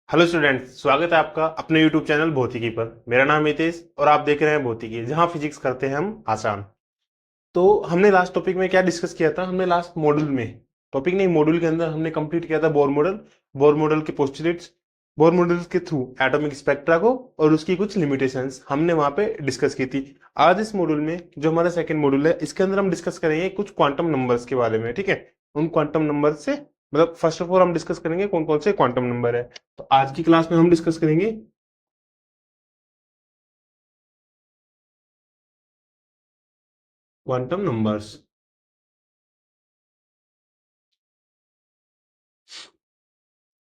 Hello students, स्वागत है आपका अपने यूट्यूब चैनल भौतिकी पर। मेरा नाम हितेश और आप देख रहे हैं भौतिकी, जहां फिजिक्स करते हैं हम आसान। तो हमने लास्ट टॉपिक में क्या डिस्कस किया था? हमने लास्ट मॉड्यूल में, टॉपिक नहीं मॉड्यूल के अंदर हमने कंप्लीट किया था बोर मॉडल। बोर मॉडल के पोस्टुलेट्स, बोर मॉडल के थ्रू एटॉमिक स्पेक्ट्रा को और उसकी कुछ लिमिटेशंस हमने वहां पे डिस्कस की थी। आज इस मॉड्यूल में, जो हमारा सेकंड मॉड्यूल है, इसके अंदर हम डिस्कस करेंगे कुछ क्वांटम नंबर्स के बारे में। ठीक है, उन क्वांटम नंबर से मतलब फर्स्ट ऑफ ऑल हम डिस्कस करेंगे कौन कौन से क्वांटम नंबर है। तो आज की क्लास में हम डिस्कस करेंगे क्वांटम नंबर्स।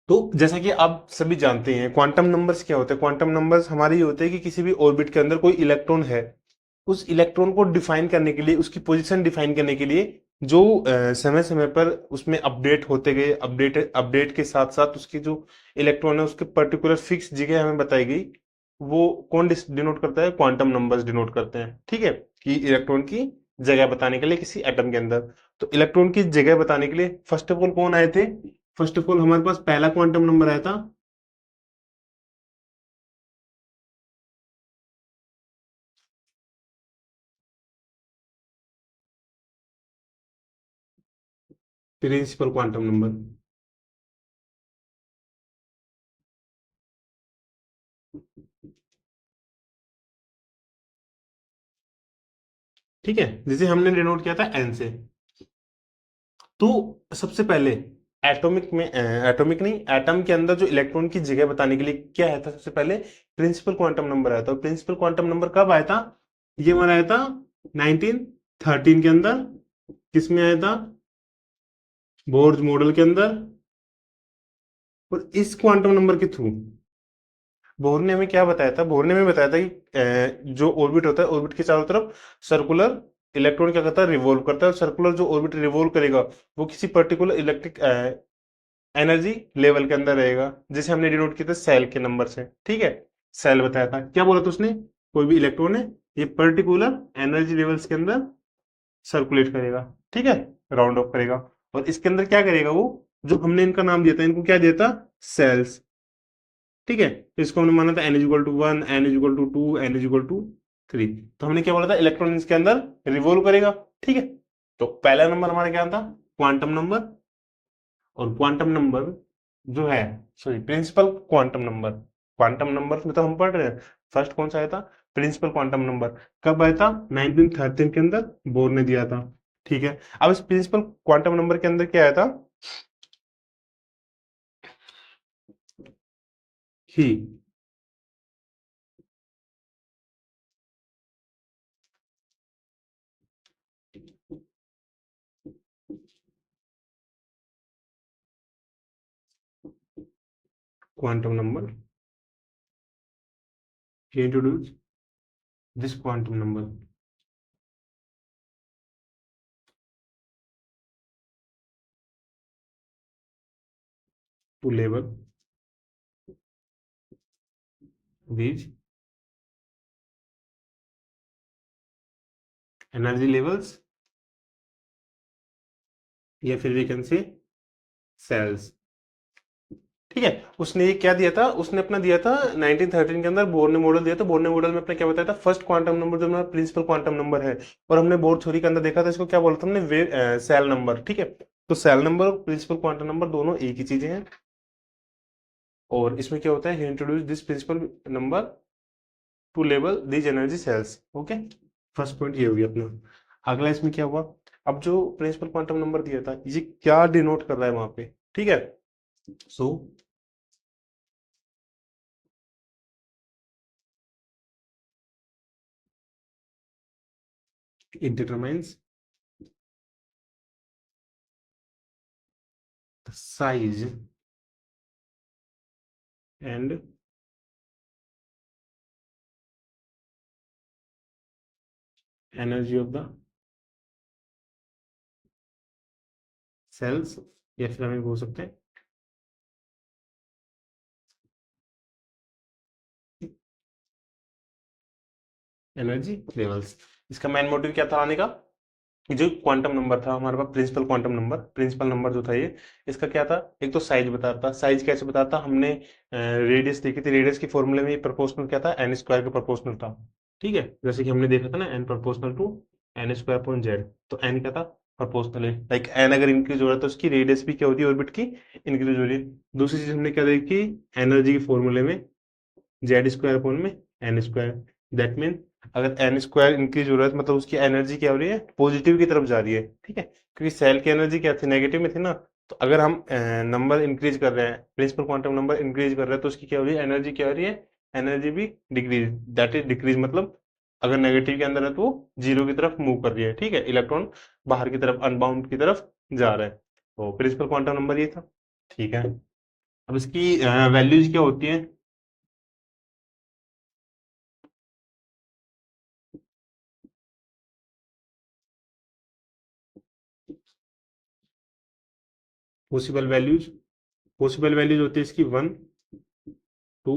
तो जैसा कि आप सभी जानते हैं, क्वांटम नंबर्स क्या होते हैं? क्वांटम नंबर्स हमारे ये होते हैं कि किसी भी ऑर्बिट के अंदर कोई इलेक्ट्रॉन है, उस इलेक्ट्रॉन को डिफाइन करने के लिए, उसकी पोजीशन डिफाइन करने के लिए जो समय समय पर उसमें अपडेट होते गए, अपडेट अपडेट के साथ साथ उसकी जो इलेक्ट्रॉन है उसके पर्टिकुलर फिक्स जगह हमें बताई गई, वो कौन डिनोट करता है? क्वांटम नंबर्स डिनोट करते हैं। ठीक है, कि इलेक्ट्रॉन की जगह बताने के लिए किसी एटम के अंदर। तो इलेक्ट्रॉन की जगह बताने के लिए फर्स्ट ऑफ ऑल कौन आए थे? फर्स्ट ऑफ ऑल हमारे पास पहला क्वांटम नंबर आया था प्रिंसिपल क्वांटम नंबर। ठीक है, जिसे हमने डिनोट किया था एन से। तो सबसे पहले एटॉमिक में, एटॉमिक नहीं, एटम के अंदर जो इलेक्ट्रॉन की जगह बताने के लिए क्या आया था? सबसे पहले प्रिंसिपल क्वांटम नंबर आया था। और प्रिंसिपल क्वांटम नंबर कब आया था? ये हमारा आया था 1913 के अंदर। किसमें आया था? बोर्ड मॉडल के अंदर। और इस क्वांटम नंबर के थ्रू बोर ने हमें क्या बताया था? बोर ने हमें बताया था कि जो ऑर्बिट होता है, ऑर्बिट के चारों तरफ सर्कुलर इलेक्ट्रॉन क्या करता है? रिवॉल्व करता है। और सर्कुलर जो ऑर्बिट रिवॉल्व करेगा वो किसी पर्टिकुलर इलेक्ट्रिक एनर्जी लेवल के अंदर रहेगा, जिसे हमने डिनोट किया था सेल के नंबर से। ठीक है, सेल बताया था। क्या बोला था उसने? कोई भी इलेक्ट्रॉन है, ये पर्टिकुलर एनर्जी लेवल्स के अंदर सर्कुलेट करेगा। ठीक है, राउंड ऑफ करेगा। और इसके अंदर क्या करेगा वो? जो हमने इनका नाम दिया था, इनको क्या दिया था? सेल्स। ठीक है, तो इसको हमने माना था N is equal to one, N is equal to two, N is equal to three. तो हमने क्या बोला था? इलेक्ट्रॉन इसके अंदर रिवॉल्व करेगा। ठीक है, तो पहला नंबर हमारा क्या था? Quantum number. और क्वांटम नंबर जो है, sorry, principal quantum number. Quantum number में तो हम पढ़ रहे हैं, फर्स्ट कौन सा आया था? Principal quantum number. कब आया था? 1913 के अंदर बोर ने दिया था। ठीक है, अब इस प्रिंसिपल क्वांटम नंबर के अंदर क्या आया था? He quantum number, he introduced this quantum number to label these energy levels, या फिर वी कैन से सेल्स। ठीक है, उसने ये क्या दिया था? उसने अपना दिया था 1913 के अंदर, बोर ने मॉडल दिया था। बोर ने मॉडल में अपने क्या बताया था? फर्स्ट क्वांटम नंबर जो हमारा प्रिंसिपल क्वांटम नंबर है, और हमने बोर थ्योरी के अंदर देखा था, इसको क्या बोला था हमने? वे सेल नंबर। ठीक है, तो सेल नंबर और प्रिंसिपल क्वांटम नंबर दोनों एक ही चीजें हैं। और इसमें क्या होता है? Introduce this principal number to label these energy shells. Okay, first point ये हो गया अपना। अगला इसमें क्या हुआ? अब जो प्रिंसिपल क्वांटम नंबर दिया था, ये क्या डिनोट कर रहा है वहां पे? ठीक है, सो it determines the size and energy of the cells, या फिर हमें बोल सकते हैं एनर्जी लेवल्स। इसका मेन मोटिव क्या था आने का? जो क्वांटम नंबर था हमारे पास, principal quantum number, principal number जो था ये, इसका क्या था, एक तो साइज बताता, साइज कैसे बताता, हमने रेडियस देखी थी, रेडियस के फॉर्मूले में प्रोपोर्शनल क्या था, एन स्क्वायर के प्रोपोर्शनल था। ठीक है, जैसे कि हमने देखा था ना, E proportional to N square upon Z, तो एन क्या था, प्रोपोर्शनल है, लाइक एन अगर इंक्रीज हो रहा है तो उसकी रेडियस भी क्या होती है, ऑर्बिट की इंक्रीज हो रही है। दूसरी चीज हमने क्या देखी, एनर्जी के फॉर्मूले में जेड स्क्वायर अपॉन में एन स्क्वायर, दैट मीन अगर एन स्क्वायर इंक्रीज हो रहा है तो मतलब उसकी एनर्जी क्या हो रही है, पॉजिटिव की तरफ जा रही है। ठीक है, क्योंकि सेल की एनर्जी क्या थी, नेगेटिव में थी ना, तो अगर हम नंबर इंक्रीज कर रहे हैं, प्रिंसिपल क्वांटम नंबर इंक्रीज कर रहे हैं, तो उसकी क्या हो रही है, एनर्जी क्या हो रही है, एनर्जी भी डिक्रीज, दैट इज डिक्रीज, मतलब अगर नेगेटिव के अंदर है तो वो जीरो की तरफ मूव कर रही है। ठीक है, इलेक्ट्रॉन बाहर की तरफ, अनबाउंड की तरफ जा रहा है, तो प्रिंसिपल क्वांटम नंबर ये था। ठीक है, अब इसकी वैल्यूज क्या होती है, पॉसिबल वैल्यूज, पॉसिबल वैल्यूज होती है इसकी 1, 2,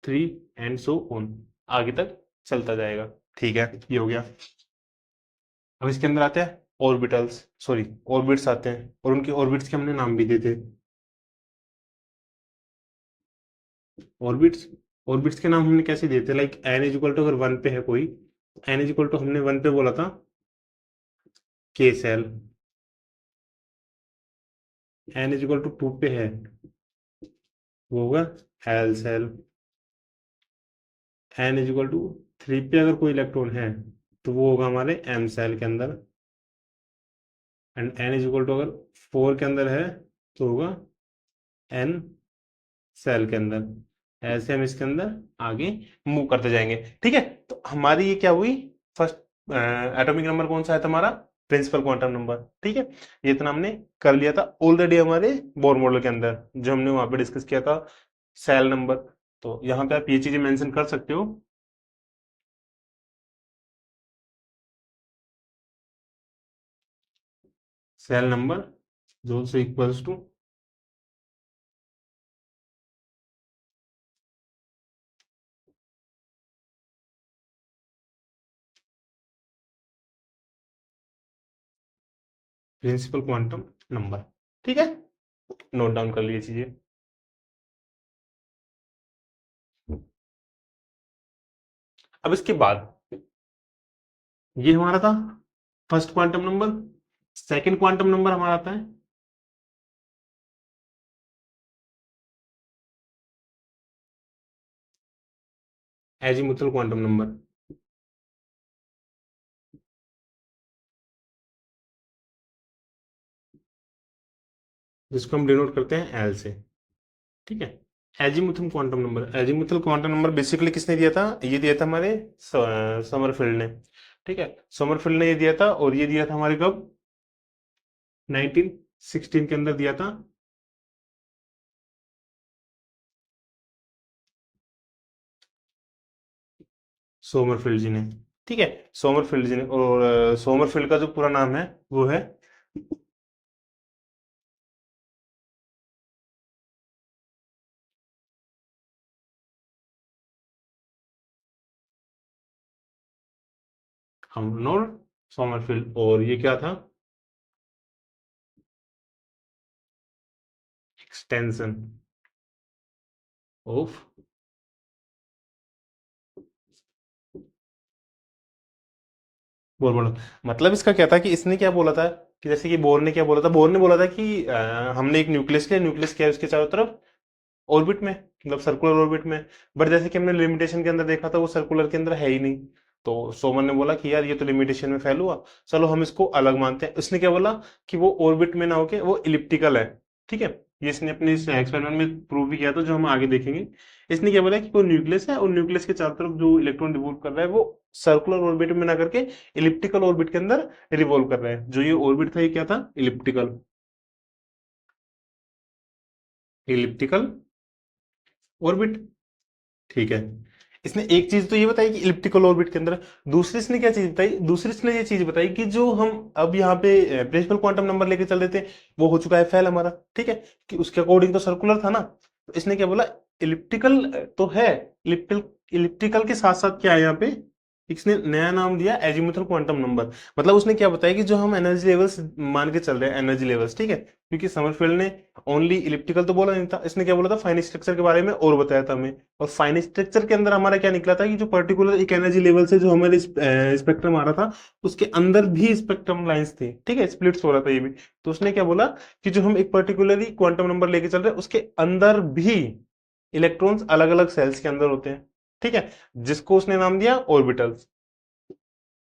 3 एंड सो ऑन, आगे तक चलता जाएगा। ठीक है, ये हो गया। अब इसके अंदर आते हैं ऑर्बिटल्स, सॉरी ऑर्बिट्स आते हैं, और उनके ऑर्बिट्स के हमने नाम भी दिए थे। ऑर्बिट्स, ऑर्बिट्स के नाम हमने कैसे दिए थे, like N is equal to अगर 1 पे है कोई, एन इज इक्वल टू हमने 1 पे बोला था K shell, N is equal to 2 पे है वो होगा L shell, N is equal to 3 पे अगर कोई इलेक्ट्रॉन है तो वो होगा हमारे एम सेल के अंदर, and N is equal to अगर 4 के अंदर है तो होगा एन सेल के अंदर। ऐसे हम इसके अंदर आगे मूव करते जाएंगे। ठीक है, तो हमारी ये क्या हुई, फर्स्ट एटॉमिक नंबर कौन सा है तुम्हारा, प्रिंसिपल क्वांटम नंबर। ठीक है, ये इतना हमने कर लिया था ऑलरेडी हमारे बोर मॉडल के अंदर, जो हमने वहां पे डिस्कस किया था, सेल नंबर। तो यहाँ पे आप ये चीजें मेंशन कर सकते हो, सेल नंबर जो से equals to principal quantum number. ठीक है, नोट डाउन कर लिए चीजें। अब इसके बाद ये हमारा था first quantum number, second quantum number हमारा आता है एजीमुथल क्वांटम नंबर, जिसको हम डिनोट करते हैं एल से। ठीक है, azimuthal quantum number, azimuthal quantum number basically किसने दिया था, ये दिया था हमारे समरफील्ड ने। ठीक है, समरफील्ड ने ये दिया था, और ये दिया था हमारे कब, 1916 के अंदर दिया था सोमरफील्ड जी ने। ठीक है, सोमरफील्ड जी ने, और सोमरफील्ड का जो पूरा नाम है वो है, हमनोर सोमरफील्ड, और ये क्या था, एक्सटेंशन ऑफ, बोर मॉडल। मतलब इसका क्या था कि इसने क्या बोला था, कि जैसे कि बोर ने क्या बोला था, बोर ने बोला था कि हमने एक न्यूक्लियस किया, न्यूक्लियस किया उसके चारों तरफ ऑर्बिट में, मतलब सर्कुलर ऑर्बिट में, बट जैसे कि हमने लिमिटेशन के अंदर देखा था वो सर्कुलर के अंदर है ही नहीं। तो सोमन ने बोला कि यार ये तो लिमिटेशन में फेल हुआ, चलो हम इसको अलग मानते हैं। उसने क्या बोला कि वो ऑर्बिट में ना होके वो इलिप्टिकल है। ठीक है, ये इसने अपने इस एक्सपेरिमेंट में प्रूव भी किया था, जो हम आगे देखेंगे। इसने क्या बोला कि वो न्यूक्लियस है, और न्यूक्लियस के चारों तरफ जो इलेक्ट्रॉन रिवॉल्व कर रहा है वो सर्कुलर ऑर्बिट में ना करके इलिप्टिकल ऑर्बिट के अंदर रिवॉल्व कर रहा है। जो ये ऑर्बिट था ये क्या था, इलिप्टिकल, इलिप्टिकल ऑर्बिट। ठीक है, इसने एक चीज तो ये बताई कि इलिप्टिकल ऑर्बिट के अंदर, दूसरी इसने क्या चीज बताई, दूसरी इसने ये चीज बताई कि जो हम अब यहाँ पे प्रिंसिपल क्वांटम नंबर लेके चल रहे थे वो हो चुका है फेल हमारा। ठीक है, कि उसके अकॉर्डिंग तो सर्कुलर था ना, तो इसने क्या बोला, इलिप्टिकल तो है, इलिप्टिकल, इलिप्टिकल के साथ साथ क्या है यहाँ पे, इसने नया नाम दिया एजीमुथल क्वांटम नंबर। मतलब उसने क्या बताया कि जो हम एनर्जी लेवल्स मान के चल रहे हैं, एनर्जी लेवल्स, ठीक है, क्योंकि समरफील्ड ने ओनली इलिप्टिकल तो बोला नहीं था, इसने क्या बोला था, फाइन स्ट्रक्चर के बारे में और बताया था हमें। और फाइन स्ट्रक्चर के अंदर हमारा क्या निकला था कि जो पर्टिकुलर एक एनर्जी लेवल से जो हमारे स्पेक्ट्रम आ रहा था, उसके अंदर भी स्पेक्ट्रम लाइंस थी, ठीक है, स्प्लिट्स हो रहा था ये भी। तो उसने क्या बोला कि जो हम एक पर्टिकुलरली क्वांटम नंबर लेके चल रहे हैं, उसके अंदर भी इलेक्ट्रॉन्स अलग अलग सेल्स के अंदर होते हैं, ठीक है, जिसको उसने नाम दिया ऑर्बिटल्स।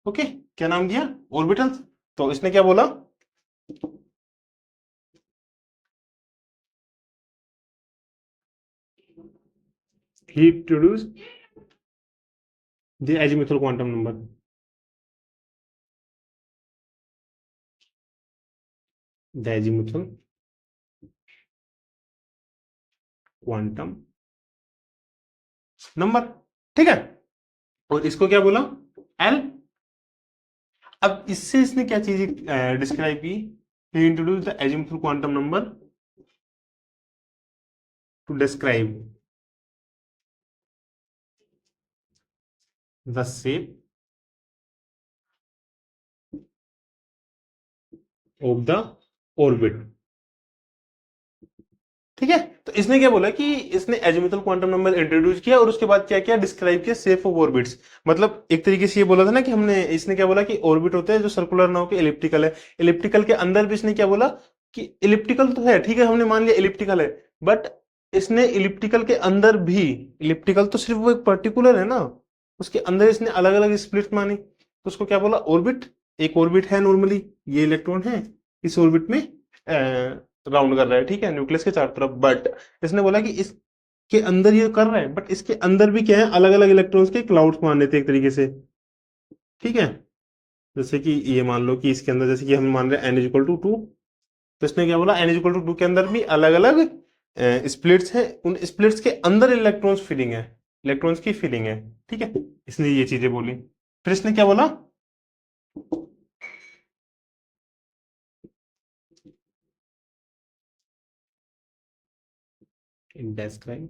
ओके, क्या नाम दिया, ऑर्बिटल्स। तो इसने क्या बोला, he introduced the azimuthal quantum number, the azimuthal quantum number, ठीक है। और इसको क्या बोला, एल। अब इससे इसने क्या चीज डिस्क्राइब की, he introduced the azimuthal quantum number to describe the shape of the orbit, ठीक है। तो इसने क्या बोला कि इसने एजीमुथल क्वांटम नंबर इंट्रोड्यूस किया और उसके बाद क्या किया, डिस्क्राइब किया शेप ऑफ ऑर्बिट्स। मतलब एक तरीके से ये बोला था ना कि हमने, इसने क्या बोला कि ऑर्बिट होते हैं जो सर्कुलर ना होकर इलिप्टिकल है। इलिप्टिकल के अंदर भी इसने क्या बोला कि इलिप्टिकल तो है, ठीक है, हमने मान लिया इलिप्टिकल है, बट इसने इलिप्टिकल के अंदर भी, इलिप्टिकल तो सिर्फ वो एक पर्टिकुलर है ना, उसके अंदर इसने अलग अलग स्प्लिट मानी, तो उसको क्या बोला, ऑर्बिट। एक ऑर्बिट है नॉर्मली, ये इलेक्ट्रॉन है इस ऑर्बिट में राउंड कर रहा है, ठीक है, न्यूक्लियस के चारों तरफ, बट इसने बोला कि इसके अंदर ये कर रहा है, बट इसके अंदर भी क्या है, अलग अलग इलेक्ट्रॉन्स के क्लाउड्स मान लेते हैं एक तरीके से, ठीक है। जैसे कि ये मान लो कि इसके अंदर, जैसे कि हम मान रहे हैं N is equal to two, तो इसने क्या बोला, N is equal to two के अंदर भी अलग अलग स्प्लिट्स हैं, उन स्प्लिट्स के अंदर इलेक्ट्रॉन्स फीलिंग है, इलेक्ट्रॉन्स की फीलिंग है, ठीक है। इसने ये चीजें बोली। फिर इसने क्या बोला, describe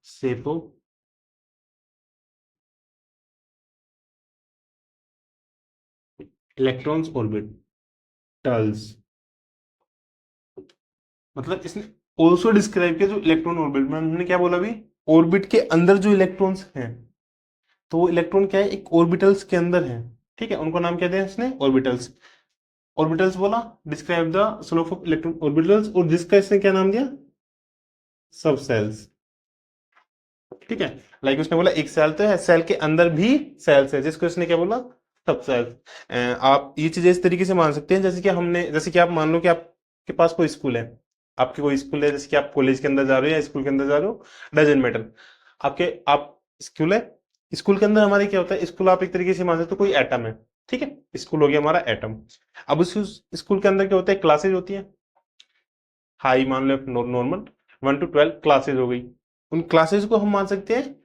shape of electrons orbitals। मतलब इसने ऑल्सो डिस्क्राइब किया जो इलेक्ट्रॉन ऑर्बिट में, हमने क्या बोला अभी, ऑर्बिट के अंदर जो इलेक्ट्रॉन्स हैं, तो वो इलेक्ट्रॉन क्या है, एक ऑर्बिटल्स के अंदर है, ठीक है, उनको नाम क्या दिया इसने, ऑर्बिटल्स। ऑर्बिटल्स बोला, describe the slope of electron orbitals, और जिसका इसने क्या नाम दिया, सब सेल्स, ठीक है। लाइक उसने बोला एक सेल तो है, सेल के अंदर भी सेल्स है, जिसको इसने क्या बोला, सब सेल्स। आप ये चीजें इस तरीके से मान सकते हैं, जैसे कि हमने, जैसे कि आप मान लो कि आपके पास कोई स्कूल है, आपके कोई स्कूल है, जैसे कि आप कॉलेज के अंदर जा रहे हो या स्कूल के अंदर जा रहे हो, डजेंट मैटर, आपके आप स्कूल है, स्कूल के अंदर हमारे क्या होता है, स्कूल आप एक तरीके से मान सकते हो कोई एटम है, ठीक है, स्कूल हो गया हमारा एटम। अब उस स्कूल के अंदर क्या होता है, क्लासेज होती है, हाई मान लो नॉर्मल, 1 to 12 क्लासेज हो गई, उन क्लासेज को हम मान सकते हैं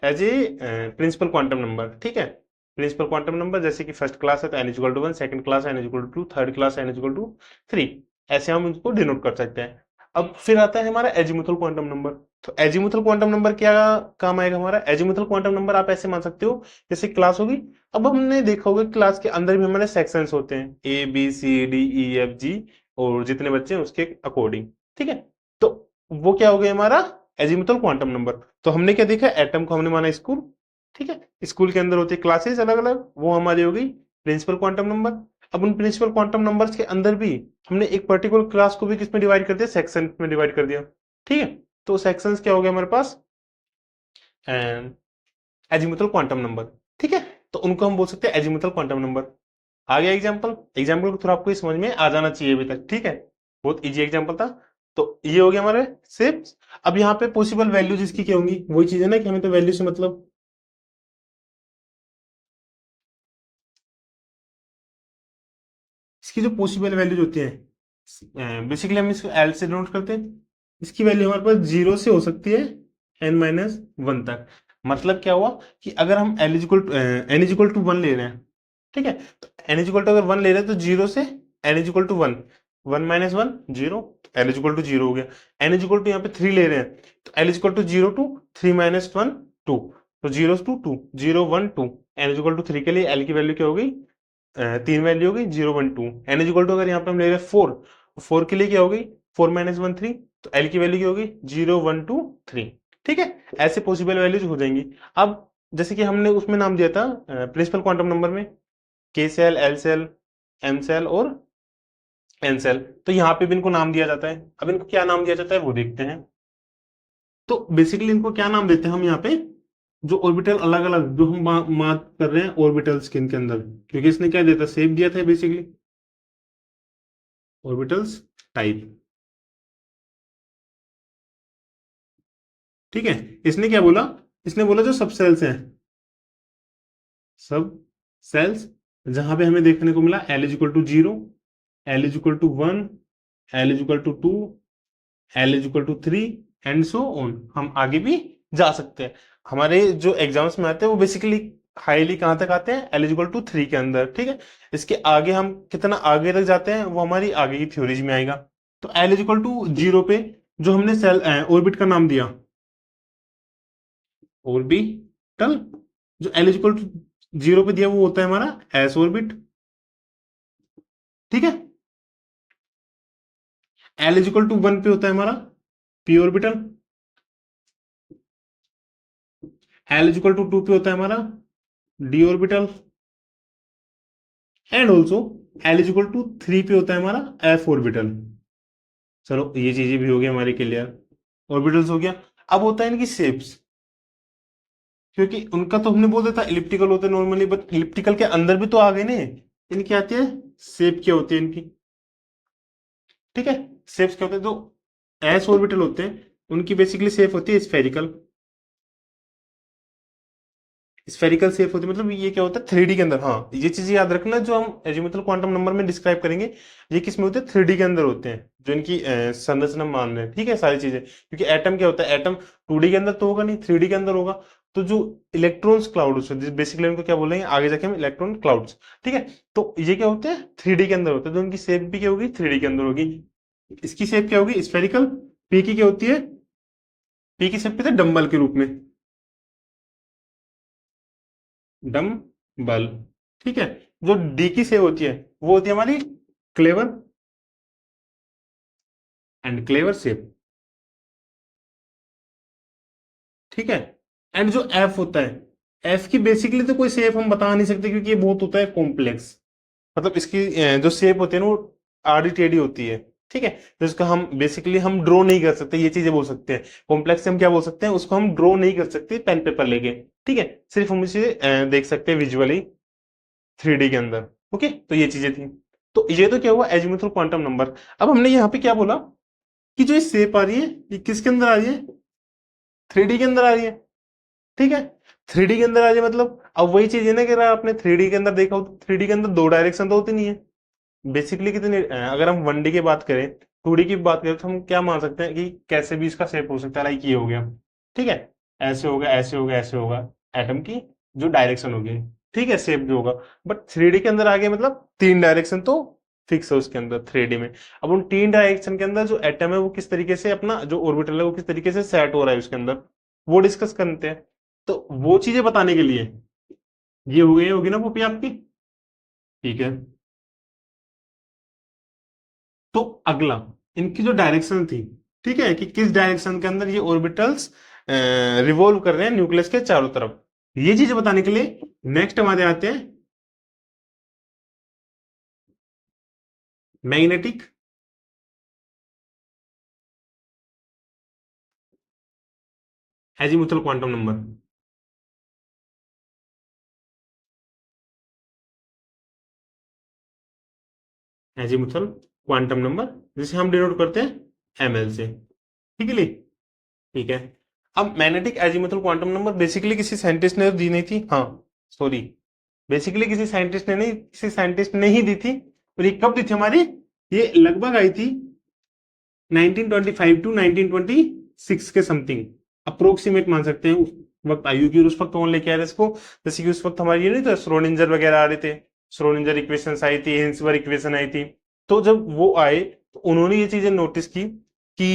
as a principal quantum number, ठीक है। प्रिंसिपल क्वांटम नंबर जैसे कि फर्स्ट क्लास है तो N equal to 1, second class N equal to 2, third class N equal to 3, ऐसे हम इसको डिनोट कर सकते हैं। अब फिर आता है हमारा एजीमुथल क्वांटम नंबर। तो एजीमुथल क्वांटम नंबर क्या काम आएगा हमारा, एजीमुथल क्वांटम नंबर आप ऐसे मान सकते हो जैसे क्लास होगी। अब हमने देखा होगा क्लास के अंदर भी हमारे सेक्शंस होते हैं, A B C D E F G, और जितने बच्चे हैं उसके अकॉर्डिंग, ठीक है। तो वो क्या हो गया हमारा एजीमुथल क्वांटम नंबर। तो हमने क्या देखा, एटम को हमने माना स्कूल, ठीक है, स्कूल के अंदर होती है क्लासेस अलग अलग, वो हमारी हो गई प्रिंसिपल क्वांटम नंबर। अब उन प्रिंसिपल क्वांटम नंबर्स के अंदर भी हमने एक पर्टिकुलर क्लास को भी किसमें डिवाइड कर दिया, सेक्शन में डिवाइड कर दिया, ठीक है। तो सेक्शंस क्या हो गया हमारे पास, एजीमुथल क्वांटम नंबर, ठीक है। तो उनको हम बोल सकते हैं एजीमुथल क्वांटम नंबर। आ गया एग्जाम्पल, एग्जाम्पल को थोड़ा आपको समझ में आ जाना चाहिए अभी तक, ठीक है, बहुत इजी एग्जाम्पल था। तो ये हो गया हमारे शेप्स। अब यहाँ पे पॉसिबल वैल्यूज इसकी क्या होंगी, वही चीज है ना कि हमें तो वैल्यू से मतलब, इसकी जो पॉसिबल वैल्यूज होती है, बेसिकली हम इसको एल से डिनोट करते हैं। इसकी वैल्यू हमारे पास 0 से हो सकती है n-1 तक। मतलब क्या हुआ कि अगर हम n इक्वल टू 1 ले रहे हैं, ठीक है, तो n इक्वल टू अगर 1 ले रहे हैं तो 0 से n equal to 1, 1 minus 1 zero, L is equal to zero हो गया। एन इज इक्वल टू यहाँ पे 3 ले रहे हैं, तो L is equal to 0 to 3 minus 1 2, तो 0 to 2 0 1 2। N is equal to 3 के लिए एल की वैल्यू क्या हो गई, 3 वैल्यू हो गई 0 1 2। एन इज इक्वल टू अगर यहाँ पे हम ले रहे हैं 4, 4 के लिए क्या हो गई 4 माइनस 1 3, तो एल की वैल्यू क्या होगी 0 1 2 3। ठीक है, ऐसे पॉसिबल वैल्यूज हो जाएंगी। अब जैसे कि हमने उसमें नाम दिया था प्रिंसिपल क्वांटम नंबर में, K shell, L shell, M shell और एन सेल, तो यहाँ पे भी इनको नाम दिया जाता है। अब इनको क्या नाम दिया जाता है वो देखते हैं। तो बेसिकली इनको क्या नाम देते हैं हम यहाँ पे, जो ऑर्बिटल अलग अलग जो हम बात कर रहे हैं ऑर्बिटल्स के इनके अंदर, क्योंकि इसने क्या दिया था, शेप दिया था बेसिकली ऑर्बिटल्स टाइप। ठीक है, इसने क्या बोला, इसने बोला जो सब सेल्स हैं, सब सेल्स जहां पे हमें देखने को मिला L is equal to 0, L is equal to 1, L is equal to 2, L is equal to 3 and so on, हम आगे भी जा सकते हैं। हमारे जो एग्जाम्स में आते हैं वो बेसिकली हाईली कहां तक आते हैं, एल इज इक्वल टू 3 के अंदर। ठीक है, इसके आगे हम कितना आगे तक जाते हैं वो हमारी आगे की थ्योरीज में आएगा। तो एल इज इक्वल टू 0 पे जो हमने सेल ऑर्बिट का नाम दिया ऑर्बिटल, जो एल इज इक्वल टू 0 पे दिया वो होता है हमारा एस ऑर्बिट। ठीक है, एल इज इक्वल टू 1 पे होता है हमारा P orbital, L is equal to 2 पे होता है हमारा D orbital, and also L is equal to 3 पे होता है हमारा एफ ऑर्बिटल। चलो ये चीजें भी हो गई हमारी क्लियर, ऑर्बिटल्स हो गया। अब होता है इनकी शेप्स, क्योंकि उनका तो हमने बोल दिया था इलिप्टिकल होते हैं नॉर्मली, बट इलिप्टिकल के अंदर भी तो आ गए ना, इनकी आती है शेप क्या होती है इनकी। ठीक है, शेप्स क्या होते हैं, जो एस ऑर्बिटल होते हैं उनकी बेसिकली शेप होती है स्फेरिकल, स्फेरिकल शेप होती है, मतलब ये क्या होता है 3D के अंदर। हाँ, ये चीज याद रखना, जो हम एजीमुथल क्वांटम नंबर में डिस्क्राइब करेंगे ये किस में होते हैं, 3D के अंदर होते हैं, जो इनकी संरचना मान रहे हैं। ठीक है, सारी चीजें, क्योंकि एटम क्या होता है, एटम 2D के अंदर तो होगा नहीं, 3D के अंदर होगा। तो जो इलेक्ट्रॉन्स क्लाउड्स बेसिकली उनको क्या बोलेंगे आगे जाके हम, इलेक्ट्रॉन क्लाउड्स। ठीक है, तो ये क्या होते हैं 3D के अंदर होते हैं, तो इनकी शेप भी क्या होगी 3D के अंदर होगी। इसकी शेप क्या होगी स्फेरिकल, पी की क्या होती है, पी की शेप पे डम्बल के रूप में, डम्बल। ठीक है, जो डी की सेव होती है वो होती है हमारी क्लेवर एंड क्लेवर सेव। ठीक है, एंड जो एफ होता है, एफ की बेसिकली तो कोई सेप हम बता नहीं सकते, क्योंकि ये बहुत होता है कॉम्प्लेक्स, मतलब इसकी जो शेप होती है ना वो आड़ी टेढ़ी होती है। ठीक है, तो इसका हम बेसिकली हम ड्रॉ नहीं कर सकते, ये चीजें बोल सकते हैं। कॉम्प्लेक्स से हम क्या बोल सकते हैं, उसको हम ड्रॉ नहीं कर सकते पेन पेपर लेके। ठीक है, सिर्फ हम इसे देख सकते हैं विजुअली 3D के अंदर। ओके, तो ये चीजें थी। तो ये तो क्या हुआ एजीमुथल क्वांटम नंबर। अब हमने यहाँ पे क्या बोला कि जो ये शेप आ रही है ये किसके अंदर आ रही है, 3D के अंदर आ रही है। ठीक है, 3D के अंदर आ रही है, मतलब अब वही चीज है ना कि अगर आपने 3D के अंदर देखा हो तो 3D के अंदर दो डायरेक्शन तो होती नहीं है बेसिकली। कितने अगर हम 1D की बात करें, 2D की बात करें, तो हम क्या मान सकते हैं कि कैसे भी इसका शेप हो सकता है, लाइक ये हो गया। ठीक है, ऐसे होगा, ऐसे होगा, ऐसे होगा, एटम की जो डायरेक्शन होगी। ठीक है, शेप जो होगा। बट 3D के अंदर आ गया, मतलब तीन डायरेक्शन तो फिक्स है उसके अंदर 3D में। अब उन तीन डायरेक्शन के अंदर जो एटम है वो किस तरीके से अपना जो ऑर्बिटल है वो किस तरीके से सेट हो रहा है उसके अंदर, वो डिस्कस करते हैं। तो वो चीजें बताने के लिए ये हो गई होगी ना कॉपी आपकी। ठीक है, तो अगला इनकी जो डायरेक्शन थी, ठीक है, कि किस डायरेक्शन के अंदर ये ऑर्बिटल्स रिवॉल्व कर रहे हैं न्यूक्लियस के चारों तरफ, ये चीजें बताने के लिए नेक्स्ट हमारे आते हैं magnetic azimuthal quantum number. Azimuthal quantum number जिसे हम डिनोट करते हैं एमएल से। ठीक है, ठीक है। अब magnetic azimuthal quantum number basically किसी साइंटिस्ट ने दी नहीं थी, हाँ सॉरी, बेसिकली किसी साइंटिस्ट ने नहीं, किसी साइंटिस्ट ने ही दी थी। और ये कब दी थी हमारी, ये लगभग आई थी 1925 टू 1926 के समथिंग, अप्रोक्सीमेट मान सकते हैं। उस वक्त आई होगी, उस वक्त कौन लेके आया था इसको, जैसे कि उस वक्त हमारी ये नहीं था श्रोडिंजर वगैरह आ रहे थे, श्रोडिंजर इक्वेशन आई थी, हिंसबर इक्वेशन आई थी। तो जब वो आए तो उन्होंने ये चीजें नोटिस की कि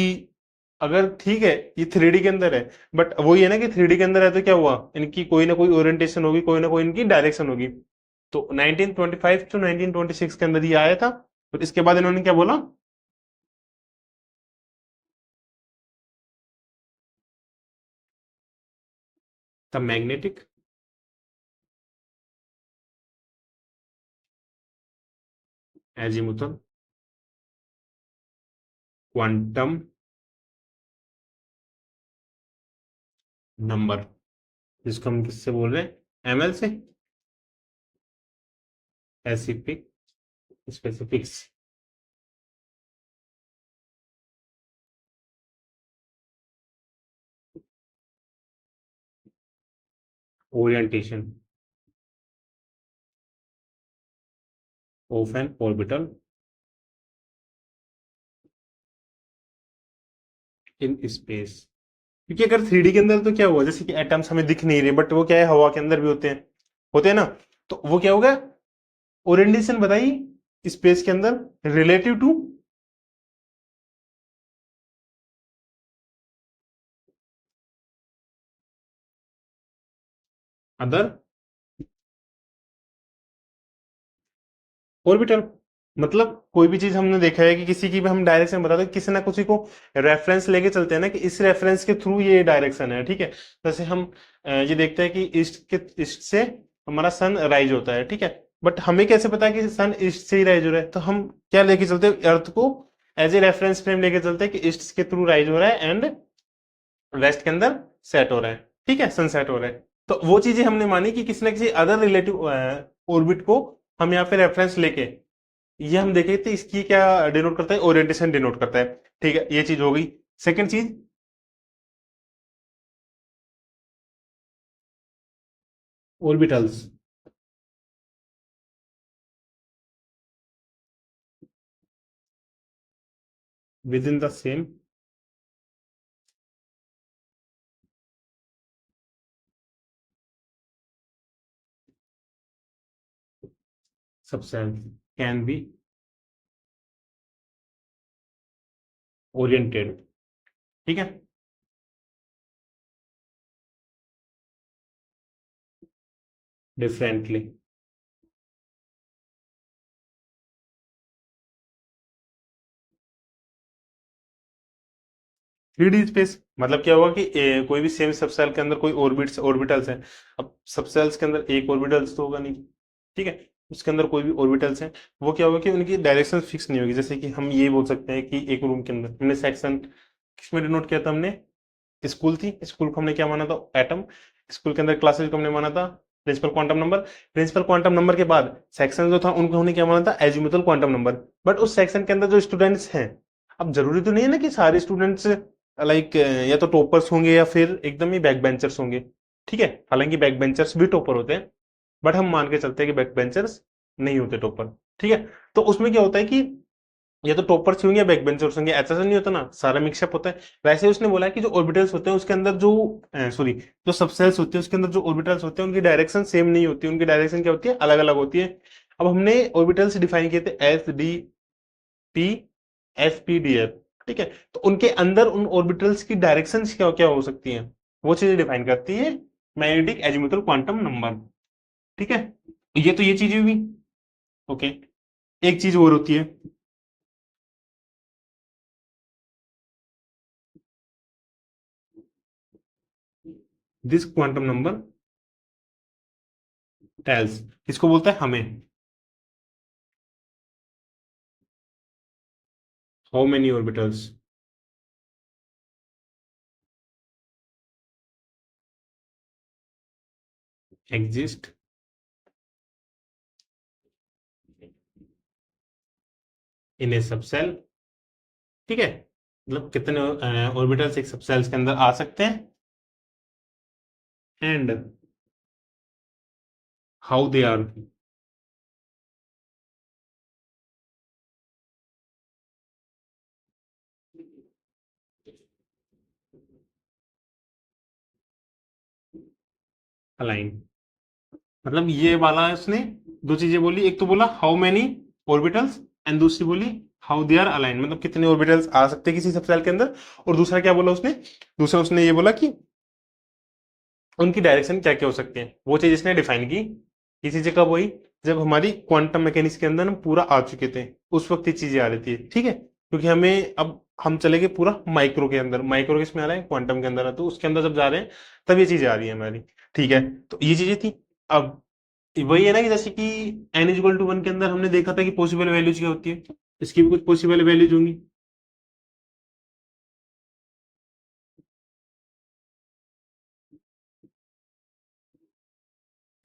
अगर ठीक है ये थ्री डी के अंदर है, बट वही है ना कि थ्री डी के अंदर है तो क्या हुआ, इनकी कोई ना कोई ओरिएंटेशन होगी, कोई ना कोई इनकी डायरेक्शन होगी। तो 1925 टू 1926 के अंदर ये आया था। फिर इसके बाद इन्होंने क्या बोला? The magnetic azimuthal quantum number, जिसको हम किससे बोल रहे हैं, एमएल से, Pacific specifics orientation of N orbital in space. क्योंकि अगर थ्री डी के अंदर तो क्या हुआ, जैसे कि एटम्स हमें दिख नहीं रहे, बट वो क्या है, हवा के अंदर भी होते हैं ना। तो वो क्या होगा, ओरिएंटेशन बताई स्पेस के अंदर रिलेटिव टू अदर ऑर्बिटल। मतलब कोई भी चीज हमने देखा है कि किसी की भी हम डायरेक्शन बताते हैं, किसी ना किसी को रेफरेंस लेके चलते हैं ना, कि इस रेफरेंस के थ्रू ये डायरेक्शन है, ठीक है। जैसे हम ये देखते हैं कि ईस्ट से हमारा सन राइज होता है, ठीक है। बट हमें कैसे पता है कि सन ईस्ट से ही राइज हो रहा है? तो हम क्या लेके चलते हैं, अर्थ को एज ए रेफरेंस फ्रेम लेके चलते हैं कि ईस्ट के थ्रू राइज हो रहा है एंड वेस्ट के अंदर सेट हो रहा है, ठीक है, सनसेट हो रहा है। तो वो चीजें हमने मानी कि किसी ना किसी अदर रिलेटिव ऑर्बिट को हम यहाँ पे रेफरेंस लेके ये हम देखे थे, इसकी क्या डिनोट करता है, ओरिएंटेशन डिनोट करता है। ठीक है, ये चीज हो गई। सेकंड चीज, orbitals with in the same subshell can be oriented, ठीक है। डिफरेंटली थ्री डी स्पेस मतलब क्या हुआ कि कोई भी सेम सबसेल के अंदर कोई ऑर्बिटल्स हैं। अब सबसेल्स के अंदर एक ऑर्बिटल्स तो होगा नहीं, ठीक है। उसके अंदर कोई भी ऑर्बिटल्स हैं, वो क्या होगा कि उनकी डायरेक्शन फिक्स नहीं होगी। जैसे कि हम ये बोल सकते हैं कि एक रूम के अंदर हमने सेक्शन किसमें डिनोट किया था हमने, स्कूल थी, स्कूल को हमने क्या माना था, एटम। स्कूल के अंदर क्लासेज को हमने माना था principal quantum number. Principal quantum number के बाद सेक्शन जो था उनको हमने क्या माना था, एजीमुथल क्वांटम नंबर। बट उस सेक्शन के अंदर जो स्टूडेंट्स हैं, अब जरूरी तो नहीं है ना कि सारे स्टूडेंट्स लाइक या तो टॉपर्स होंगे या फिर एकदम ही बैक बेंचर्स होंगे, ठीक है। हालांकि बैक बेंचर्स भी टॉपर होते हैं, बट हम मान के चलते हैं कि बैक बेंचर्स नहीं होते टॉपर, ठीक है। तो उसमें क्या होता है कि ये तो टॉपर्स होंगे या बैक बेंचर्स होंगे, ऐसा तो नहीं होता ना, सारा मिक्सअप होता है। वैसे ही उसने बोला है कि जो ऑर्बिटल्स होते हैं उसके अंदर जो सॉरी जो सबसेल्स होते हैं उसके अंदर जो ऑर्बिटल्स होते हैं उनकी डायरेक्शन सेम नहीं होती, उनकी डायरेक्शन क्या होती है, अलग अलग होती है। अब हमने ऑर्बिटल्स डिफाइन किए थे S D P F P D F, ठीक है। तो उनके अंदर उन ऑर्बिटल्स की डायरेक्शन क्या क्या हो सकती हैं, वो चीजें डिफाइन करती है मैग्नेटिक एजीमुथल क्वांटम नंबर, ठीक है। ये तो ये चीजें हुई, ओके। एक चीज और होती है, दिस क्वांटम नंबर टेल्स, इसको बोलता है हमें, how many orbitals exist in A subshell, ठीक है। मतलब कितने ऑर्बिटल्स एक सबसेल्स के अंदर आ सकते हैं, and how they are align. मतलब ये वाला उसने दो चीजें बोली, एक तो बोला हाउ मेनी ऑर्बिटल्स, एंड दूसरी बोली हाउ दे आर अलाइन, मतलब कितने ऑर्बिटल्स आ सकते हैं किसी सब सेल के अंदर। और दूसरा क्या बोला उसने, दूसरा उसने ये बोला कि उनकी डायरेक्शन क्या क्या हो सकते हैं। वो चीज इसने डिफाइन की। ये चीजें कब हुई, जब हमारी क्वांटम मैकेनिक्स के अंदर हम पूरा आ चुके थे, उस वक्त ये चीजें आ रही थी, ठीक है। क्योंकि हमें अब हम चले गए पूरा माइक्रो के अंदर, माइक्रो किसमें आ रहा है, क्वांटम के अंदर है, तो उसके अंदर जब जा रहे हैं तब ये चीजें आ रही है हमारी, ठीक है। तो ये चीजें थी। अब वही है ना कि जैसे कि n इक्वल टू वन के अंदर हमने देखा था कि पॉसिबल वैल्यूज क्या होती है, इसकी भी कुछ पॉसिबल वैल्यूज होंगी।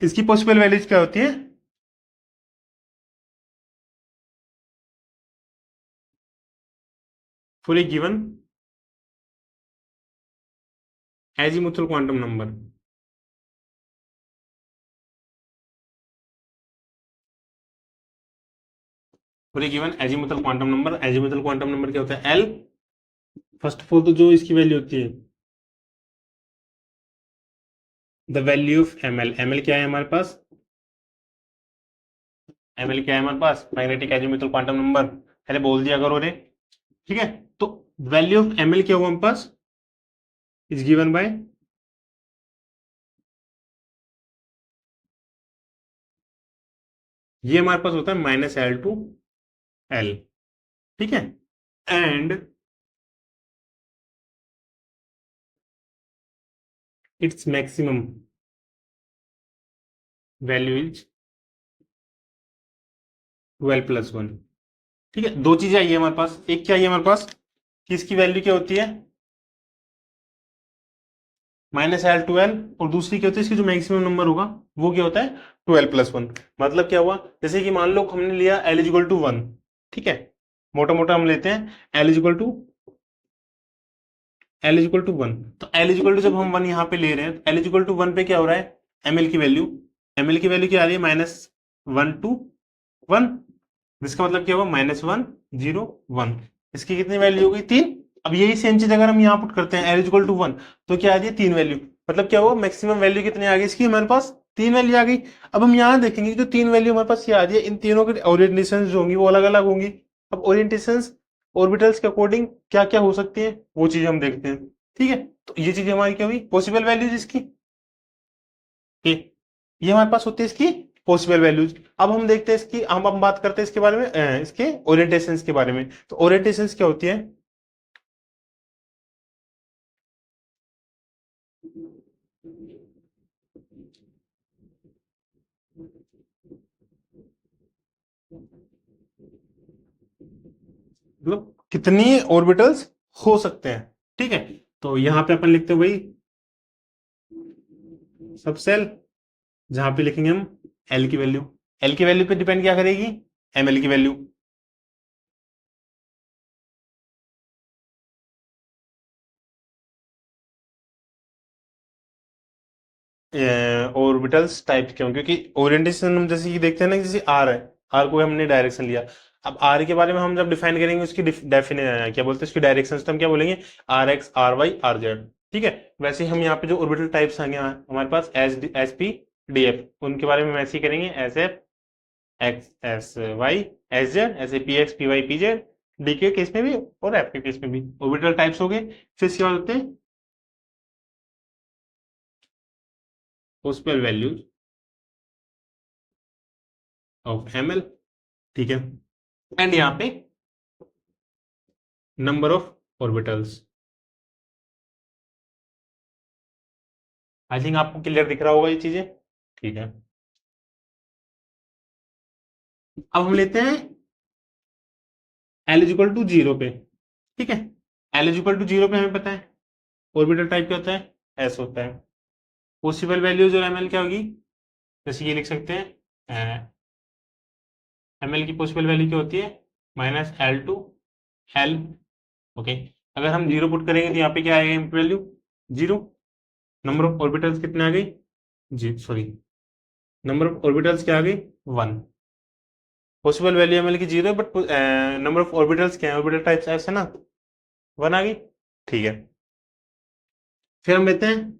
इसकी पॉसिबल वैल्यूज क्या होती है। For a given azimuthal quantum number, for a given azimuthal quantum number, azimuthal quantum number क्या होता है, एल। फर्स्ट ऑफ ऑल तो जो इसकी वैल्यू होती है, the value of M L, M L क्या है हमारे पास, एम एल क्या है हमारे पास, मैग्नेटिक एजीमुथल क्वांटम नंबर, पहले बोल दिया करो रे, ठीक है। तो वैल्यू ऑफ एम एल क्या हुआ हमारे पास, इज गिवन बाय, ये हमारे पास होता है -L to L, ठीक है। And its maximum value is 12+1, ठीक है। दो चीजें आई है हमारे पास, एक क्या आई है हमारे पास कि इसकी वैल्यू क्या होती है -L to L, और दूसरी क्या होती है इसकी जो मैक्सिमम नंबर होगा वो क्या होता है 12+1। मतलब क्या हुआ, जैसे कि मान लो हमने लिया L=1, ठीक है। मोटा मोटा हम लेते हैं L=1, तो L= जब हम वन यहाँ पे ले रहे हैं तो L=1 पे क्या हो रहा है, एम एल की वैल्यू क्या आ रही है, -1 to 1, जिसका मतलब क्या हुआ -1 0 1, इसकी कितनी वैल्यू हो गई 3। अब यही सेम चीज अगर हम यहाँ पुट करते हैं L=1, तो क्या आ रही है 3 वैल्यू, मतलब क्या हुआ मैक्सिमम वैल्यू कितनी आ गई इसकी हमारे पास 3 वैल्यू आ गई। अब हम यहाँ देखेंगे कि जो 3 वैल्यू हमारे पास ये आ रही है, इन तीनों के ओरिएंटेशन जो होंगी वो अलग अलग होंगी। अब ओरिएंटेशन ऑर्बिटल्स के अकॉर्डिंग क्या क्या हो सकती है वो चीज हम देखते हैं, ठीक है। तो ये चीज हमारी क्या हुई पॉसिबल वैल्यूज इसकी, ये हमारे पास होती है इसकी पॉसिबल वैल्यूज। अब हम देखते हैं इसकी, हम अब बात करते हैं इसके बारे में, इसके ओरिएंटेशंस के बारे में। तो ओरिएंटेशंस क्या होती है, मतलब कितनी ऑर्बिटल्स हो सकते हैं, ठीक है। तो यहाँ पे अपन लिखते हैं भाई सब सेल, जहां पे लिखेंगे हम एल की वैल्यू, एल की वैल्यू पे डिपेंड क्या करेगी, एम एल की वैल्यू। ऑर्बिटल्स टाइप क्यों, क्योंकि ओरिएंटेशन हम जैसे कि देखते हैं ना, जैसे आर है, आर को हमने डायरेक्शन लिया। अब आर के बारे में हम जब डिफाइन करेंगे उसकी डेफिनेशन क्या बोलते हैं उसकी डायरेक्शन, तो हम क्या बोलेंगे RX RY RZ, ठीक है। वैसे ही हम यहाँ पे जो ऑर्बिटल टाइप्स आएंगे हमारे पास SP DF, उनके बारे में वैसे ही करेंगे SF XSY SZ, ऐसे PX PY PZ, डी के केस में भी और एफ के केस में भी ऑर्बिटल टाइप्स हो गए। फिर इसके बाद होते हैं possible values of M L, ठीक है। एंड यहाँ पे number of orbitals. I think आपको क्लियर दिख रहा होगा ये चीजें, ठीक है। अब हम लेते हैं L=0 पे, ठीक है। L=0 पे हमें पता है ऑर्बिटल टाइप क्या होता है, S होता है। पॉसिबल वैल्यूज और एमएल क्या होगी, जैसे ये लिख सकते हैं, एमएल की पॉसिबल वैल्यू क्या होती है -L to L, ओके। अगर हम जीरो पुट करेंगे तो यहाँ पे क्या आएगा वैल्यू 0। नंबर ऑफ ऑर्बिटल्स कितने आ गई, जी सॉरी, नंबर ऑफ ऑर्बिटल्स क्या आ गई 1। पॉसिबल वैल्यू एमएल की 0 है, बट नंबर ऑफ ऑर्बिटल्स क्या है, ऑर्बिटल टाइप्स ऐसे ना 1 आ गई, ठीक है। फिर हम लेते हैं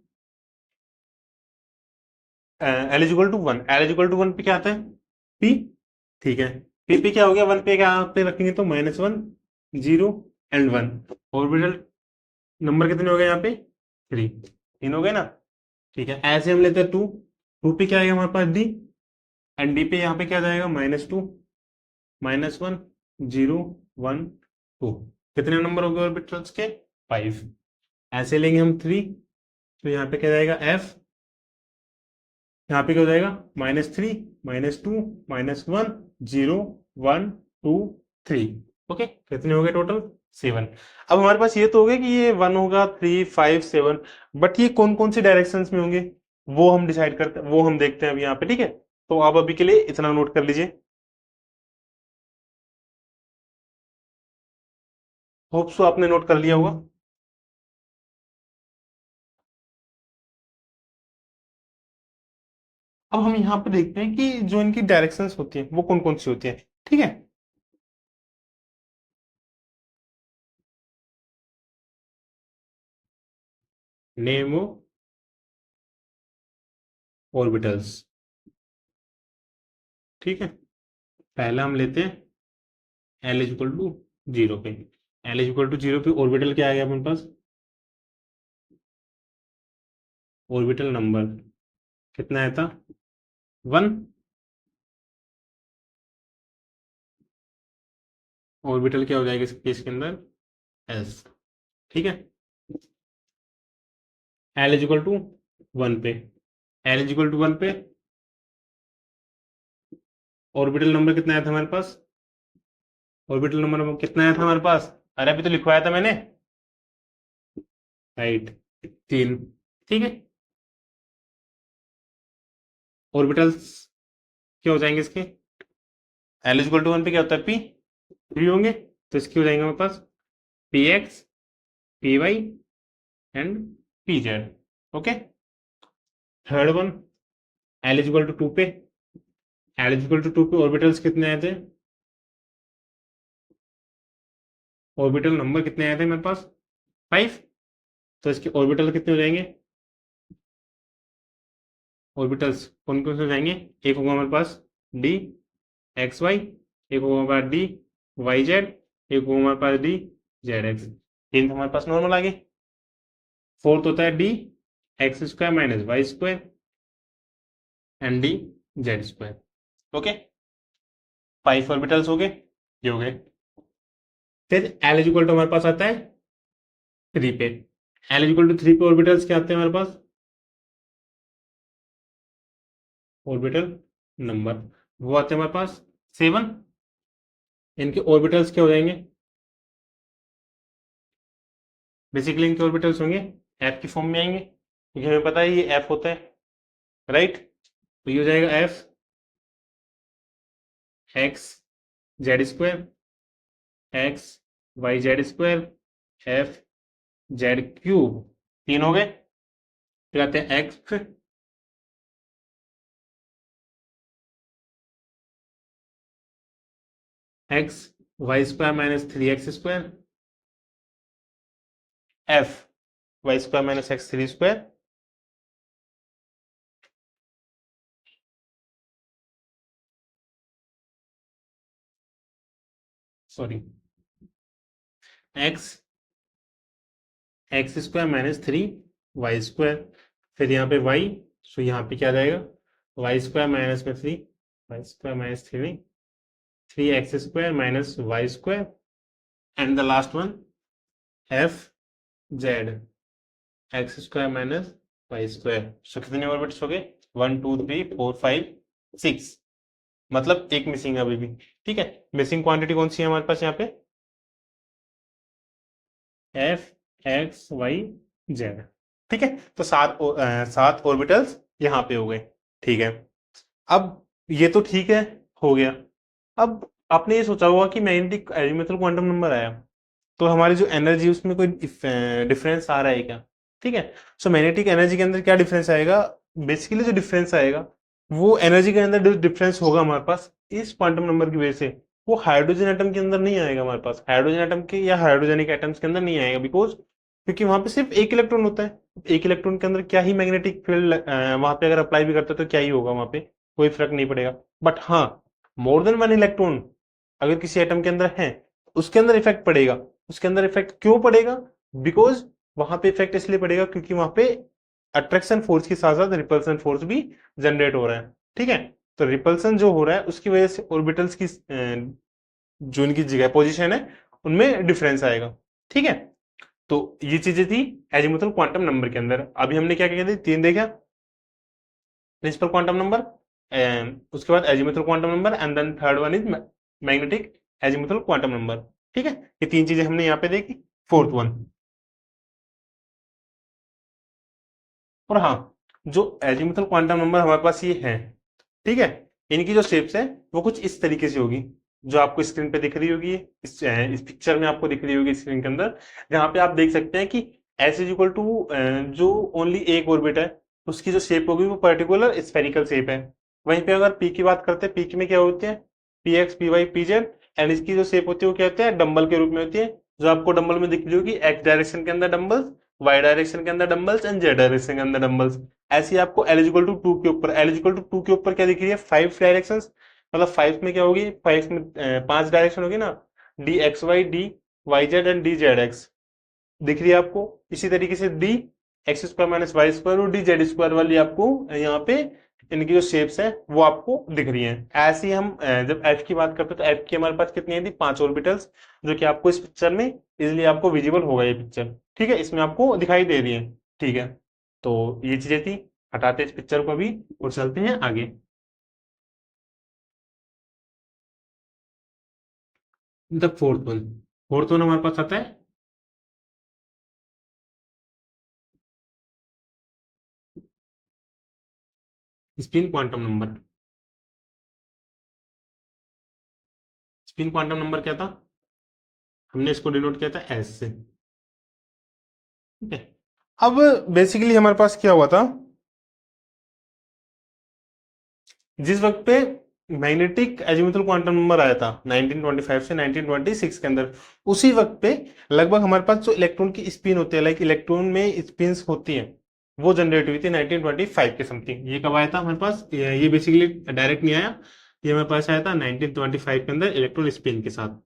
L=1, L=1 पे क्या आता है P, ठीक है। पी क्या हो गया, 1 पे क्या पे रखेंगे तो -1 0 एंड 1। ऑर्बिटल नंबर कितने हो गए यहाँ पे, 3, 3 हो गए ना। ठीक है, ऐसे हम लेते हैं 2, 2 पे क्या आएगा हमारे पास डी, एंड डी पे यहाँ पे क्या आ जाएगा -2 -1 0 1 2। कितने नंबर हो गए ऑर्बिटल्स के, 5। ऐसे लेंगे हम 3, तो यहाँ पे क्या जाएगा एफ, यहाँ पे क्या हो जाएगा -3 -2 -1 0 1 2 3। ओके, कितने हो गए टोटल, 7। अब हमारे पास ये तो हो गया कि ये 1 होगा, 3 5 7, बट ये कौन कौन सी डायरेक्शंस में होंगे वो हम डिसाइड करते हैं, वो हम देखते हैं अभी यहाँ पे। ठीक है, तो आप अभी के लिए इतना नोट कर लीजिए। होप सो आपने नोट कर लिया होगा। अब हम यहाँ पे देखते हैं कि जो इनकी डायरेक्शंस होती हैं वो कौन कौन सी होती हैं। ठीक है, नेम ऑर्बिटल्स। ठीक है, पहला हम लेते हैं एल इज इक्वल टू 0 पे। एल इज इक्वल टू 0 पे ऑर्बिटल क्या आ गया अपने पास, ऑर्बिटल नंबर कितना आया था, 1। ऑर्बिटल क्या हो जाएगा इस केस के अंदर, एस। ठीक है, एल इज इक्वल टू 1 पे, एल इज इक्वल टू 1 पे ऑर्बिटल नंबर कितना आया था हमारे पास, ऑर्बिटल नंबर कितना आया था हमारे पास, अरे अभी तो लिखवाया था मैंने, राइट, 3। ठीक है, ऑर्बिटल्स क्या हो जाएंगे इसके, एल इज इक्वल टू 1 पे क्या होता है, पी 3 होंगे, तो इसके हो जाएंगे हमारे पास P X, P Y and P Z. Okay, third one L is equal to 2 पे, एल इज इक्वल टू 2 पे ऑर्बिटल्स कितने आए थे, ऑर्बिटल नंबर कितने आए थे मेरे पास, 5। तो इसके ऑर्बिटल कितने हो जाएंगे, ऑर्बिटल्स कौन कौन से हो जाएंगे, एक होगा हमारे पास डी एक्स वाई, एक होगा हमारे पास डी वाई जेड, एक होगा हमारे पास डी जेड एक्स। तीन तो हमारे पास नॉर्मल आ गए। फोर्थ होता है D X square minus Y square and D Z square. Okay, 5 orbitals हो गए, ये हो गए। फिर एल इज इक्वल टू हमारे पास आता है 3 पे, एल इज इक्वल टू 3 पे ऑर्बिटल्स क्या आते हैं हमारे पास, ऑर्बिटल नंबर वो आते हैं हमारे पास 7। इनके ऑर्बिटल्स क्या हो जाएंगे, बेसिकली इनके ऑर्बिटल्स होंगे एफ की फॉर्म में आएंगे, क्योंकि हमें पता है ये एफ होता है, राइट। तो ये हो जाएगा F X Z square, X Y Z square, F Z cube. तीन हो गए, फिर आते हैं X Y square minus 3 X square, F Y square minus X 3 square, sorry X X square minus 3 Y square, फिर यहाँ पे वाई, सो यहाँ पे क्या आ जाएगा वाई स्क्वायर माइनस में 3, Y square minus 3 3 X square minus Y square and the last one F Z X square minus Y square. So कितने orbits हो गए, 1 2 3 4 5 6, मतलब एक मिसिंग है अभी भी। ठीक है, मिसिंग क्वांटिटी कौन सी है हमारे पास यहाँ पे, एफ एक्स वाई जेड। ठीक है, तो 7 ऑर्बिटल्स यहाँ पे हो गए। ठीक है, अब ये तो ठीक है, हो गया। अब आपने ये सोचा होगा कि मैग्नेटिक एजीमुथल क्वांटम नंबर आया तो हमारी जो एनर्जी उसमें कोई डिफरेंस आ रहा है क्या। ठीक है, सो मैग्नेटिक एनर्जी के अंदर क्या डिफरेंस आएगा, बेसिकली जो डिफरेंस आएगा वो एनर्जी के अंदर जो डिफरेंस होगा हमारे पास इस क्वांटम नंबर की वजह से, वो हाइड्रोजन एटम के अंदर नहीं आएगा हमारे पास, हाइड्रोजन एटम के या हाइड्रोजेनिक एटम्स के अंदर नहीं आएगा, बिकॉज क्योंकि वहां पे सिर्फ एक इलेक्ट्रॉन होता है। एक इलेक्ट्रॉन के अंदर क्या ही मैग्नेटिक फील्ड वहां पे अगर अप्लाई भी करते तो क्या ही होगा, वहां पे कोई फर्क नहीं पड़ेगा। बट हाँ, मोर देन वन इलेक्ट्रॉन अगर किसी एटम के अंदर है, उसके अंदर इफेक्ट पड़ेगा। उसके अंदर इफेक्ट क्यों पड़ेगा? बिकॉज वहां पे इफेक्ट इसलिए पड़ेगा क्योंकि वहां पे अट्रैक्शन फोर्स के साथ साथ रिपल्सन फोर्स भी जनरेट हो रहा है। ठीक है, तो रिपल्सन जो हो रहा है उसकी वजह से ऑर्बिटल्स की जो इनकी जगह पोजीशन है उनमें डिफरेंस आएगा। ठीक है, तो ये चीजें थी एजीमुथल क्वांटम नंबर के अंदर। अभी हमने क्या क्या किया, तीन देखा, प्रिंसिपल क्वांटम नंबर, उसके बाद azimuthal quantum number, and then third one is magnetic azimuthal quantum number. ठीक है, ये तीन चीजें हमने यहाँ पे देखी। फोर्थ वन, और हाँ, जो एजीमुथल क्वांटम नंबर हमारे पास ये है, ठीक है, इनकी जो शेप्स है वो कुछ इस तरीके से होगी, जो आपको स्क्रीन पे दिख रही होगी, इस पिक्चर में आपको दिख रही होगी स्क्रीन के अंदर, जहां पे आप देख सकते हैं कि एस इज इक्वल टू जो ओनली एक ऑर्बिट है, उसकी जो शेप होगी वो पर्टिकुलर स्फेरिकल शेप है। वहीं पे अगर पी की बात करते हैं, पी की में क्या होती है, P X P Y P Z, and इसकी जो शेप होती है वो क्या होती है, डंबल के रूप में होती है, जो आपको डंबल में दिख रही होगी, एक्स डायरेक्शन के अंदर डंबल्स, वाई डायरेक्शन के अंदर डंबल्स, एंड जेड डायरेक्शन के अंदर डंबल्स। ऐसे ही आपको एलिजिबल टू टू के ऊपर, एलिजिबल टू टू के ऊपर क्या दिख रही है, फाइव डायरेक्शन, मतलब फाइव में क्या होगी, फाइव में पांच डायरेक्शन होगी ना, D X Y, D Y Z, and D Z X दिख रही है आपको। इसी तरीके से D X square minus Y square और डी जेड स्क्वायर वाली आपको यहाँ पे इनकी जो शेप्स है वो आपको दिख रही हैं। ऐसे ही हम जब एफ की बात करते हैं, तो एफ की हमारे पास कितनी है थी, पांच ऑर्बिटल्स, जो कि आपको इस पिक्चर में इजिली आपको विजिबल होगा ये पिक्चर। ठीक है, इसमें आपको दिखाई दे रही है। ठीक है, तो ये चीजें थी, हटाते हैं इस पिक्चर को अभी और चलते हैं आगे। The fourth one, fourth one हमारे पास आता है spin quantum number. Spin quantum number क्या था, हमने इसको डिनोट किया था एस से। ठीक है, अब बेसिकली हमारे पास क्या हुआ था, जिस वक्त पे मैग्नेटिक एजीमुथल क्वांटम नंबर आया था 1925 से 1926 के अंदर, उसी वक्त पे लगभग हमारे पास जो इलेक्ट्रॉन की स्पिन होती है, लाइक इलेक्ट्रॉन में स्पिन्स होती हैं, वो जनरेट हुई थी 1925 के समथिंग। ये कब आया था हमारे पास, ये बेसिकली डायरेक्ट नहीं आया, ये हमारे पास आया था 1925 के अंदर इलेक्ट्रॉन स्पिन के साथ।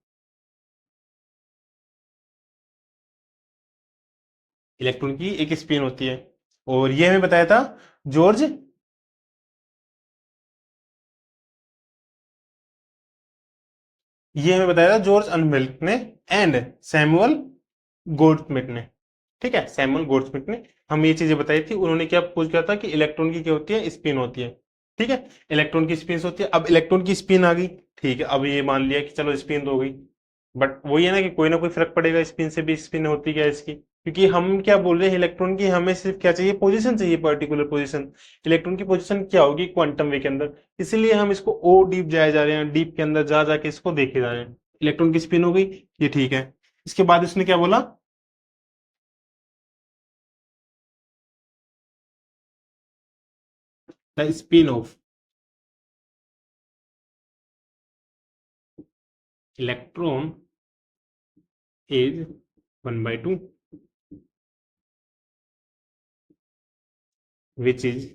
इलेक्ट्रॉन की एक स्पिन होती है, और ये हमें बताया था जॉर्ज, ये हमें बताया था जॉर्ज अनवेल्क ने एंड सैमुअल गोल्डस्मिथ ने। ठीक है, सैमुअल गोल्डस्मिथ ने हमें ये चीजें बताई थी। उन्होंने क्या पूछ किया था कि इलेक्ट्रॉन की क्या होती है, स्पिन होती है। ठीक है, इलेक्ट्रॉन की स्पिन होती है। अब इलेक्ट्रॉन की स्पिन आ गई, ठीक है, अब ये मान लिया कि चलो स्पिन तो हो गई, बट वही है ना कि कोई ना कोई फर्क पड़ेगा, स्पिन से भी स्पिन होती क्या है इसकी, क्योंकि हम क्या बोल रहे हैं इलेक्ट्रॉन की, हमें सिर्फ क्या चाहिए, पोजीशन चाहिए, पर्टिकुलर पोजीशन। इलेक्ट्रॉन की पोजीशन क्या होगी क्वांटम वे के अंदर, इसलिए हम इसको और डीप जाए जा रहे हैं, डीप के अंदर जा जाके इसको देखे जा रहे हैं। इलेक्ट्रॉन की स्पिन हो गई, ये ठीक है। इसके बाद उसने क्या बोला, the spin off electron is 1/2, which is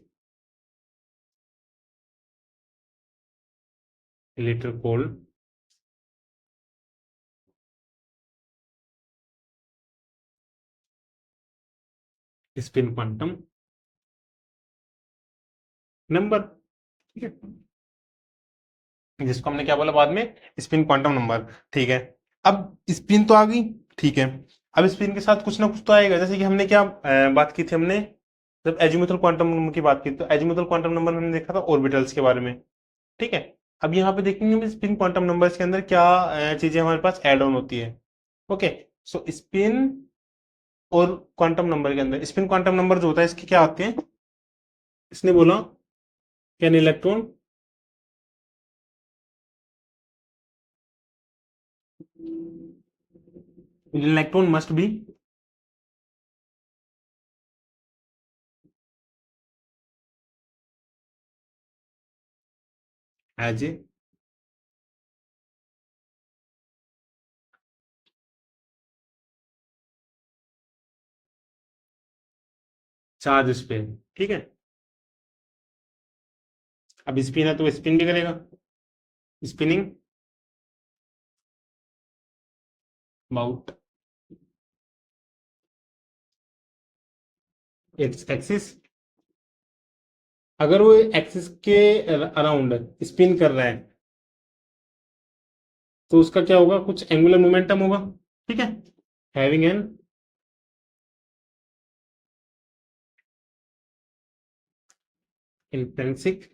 later called spin quantum number. ठीक है, जिसको हमने क्या बोला बाद में, स्पिन क्वांटम नंबर। ठीक है, अब स्पिन तो आ गई, ठीक है, अब स्पिन के साथ कुछ ना कुछ तो आएगा, जैसे कि हमने क्या बात की थी, हमने जब एजीमुथल क्वांटम नंबर की बात की तो एजीमुथल क्वांटम नंबर में हमने देखा था ऑर्बिटल्स के बारे में। ठीक है, अब यहाँ पे देखेंगे हम स्पिन क्वांटम नंबर्स के अंदर क्या चीजें हमारे पास एड ऑन होती है। ओके, सो स्पिन और क्वांटम नंबर के अंदर, स्पिन क्वांटम नंबर जो होता है इसके क्या आते हैं, इसने बोला can electron electron must be as a charge spin. ठीक है, अब स्पिन है तो स्पिन भी करेगा, स्पिनिंग अबाउट इट्स एक्सिस। अगर वो एक्सिस के अराउंड स्पिन कर रहा है तो उसका क्या होगा, कुछ एंगुलर मोमेंटम होगा। ठीक है, हैविंग एन इंट्रिंसिक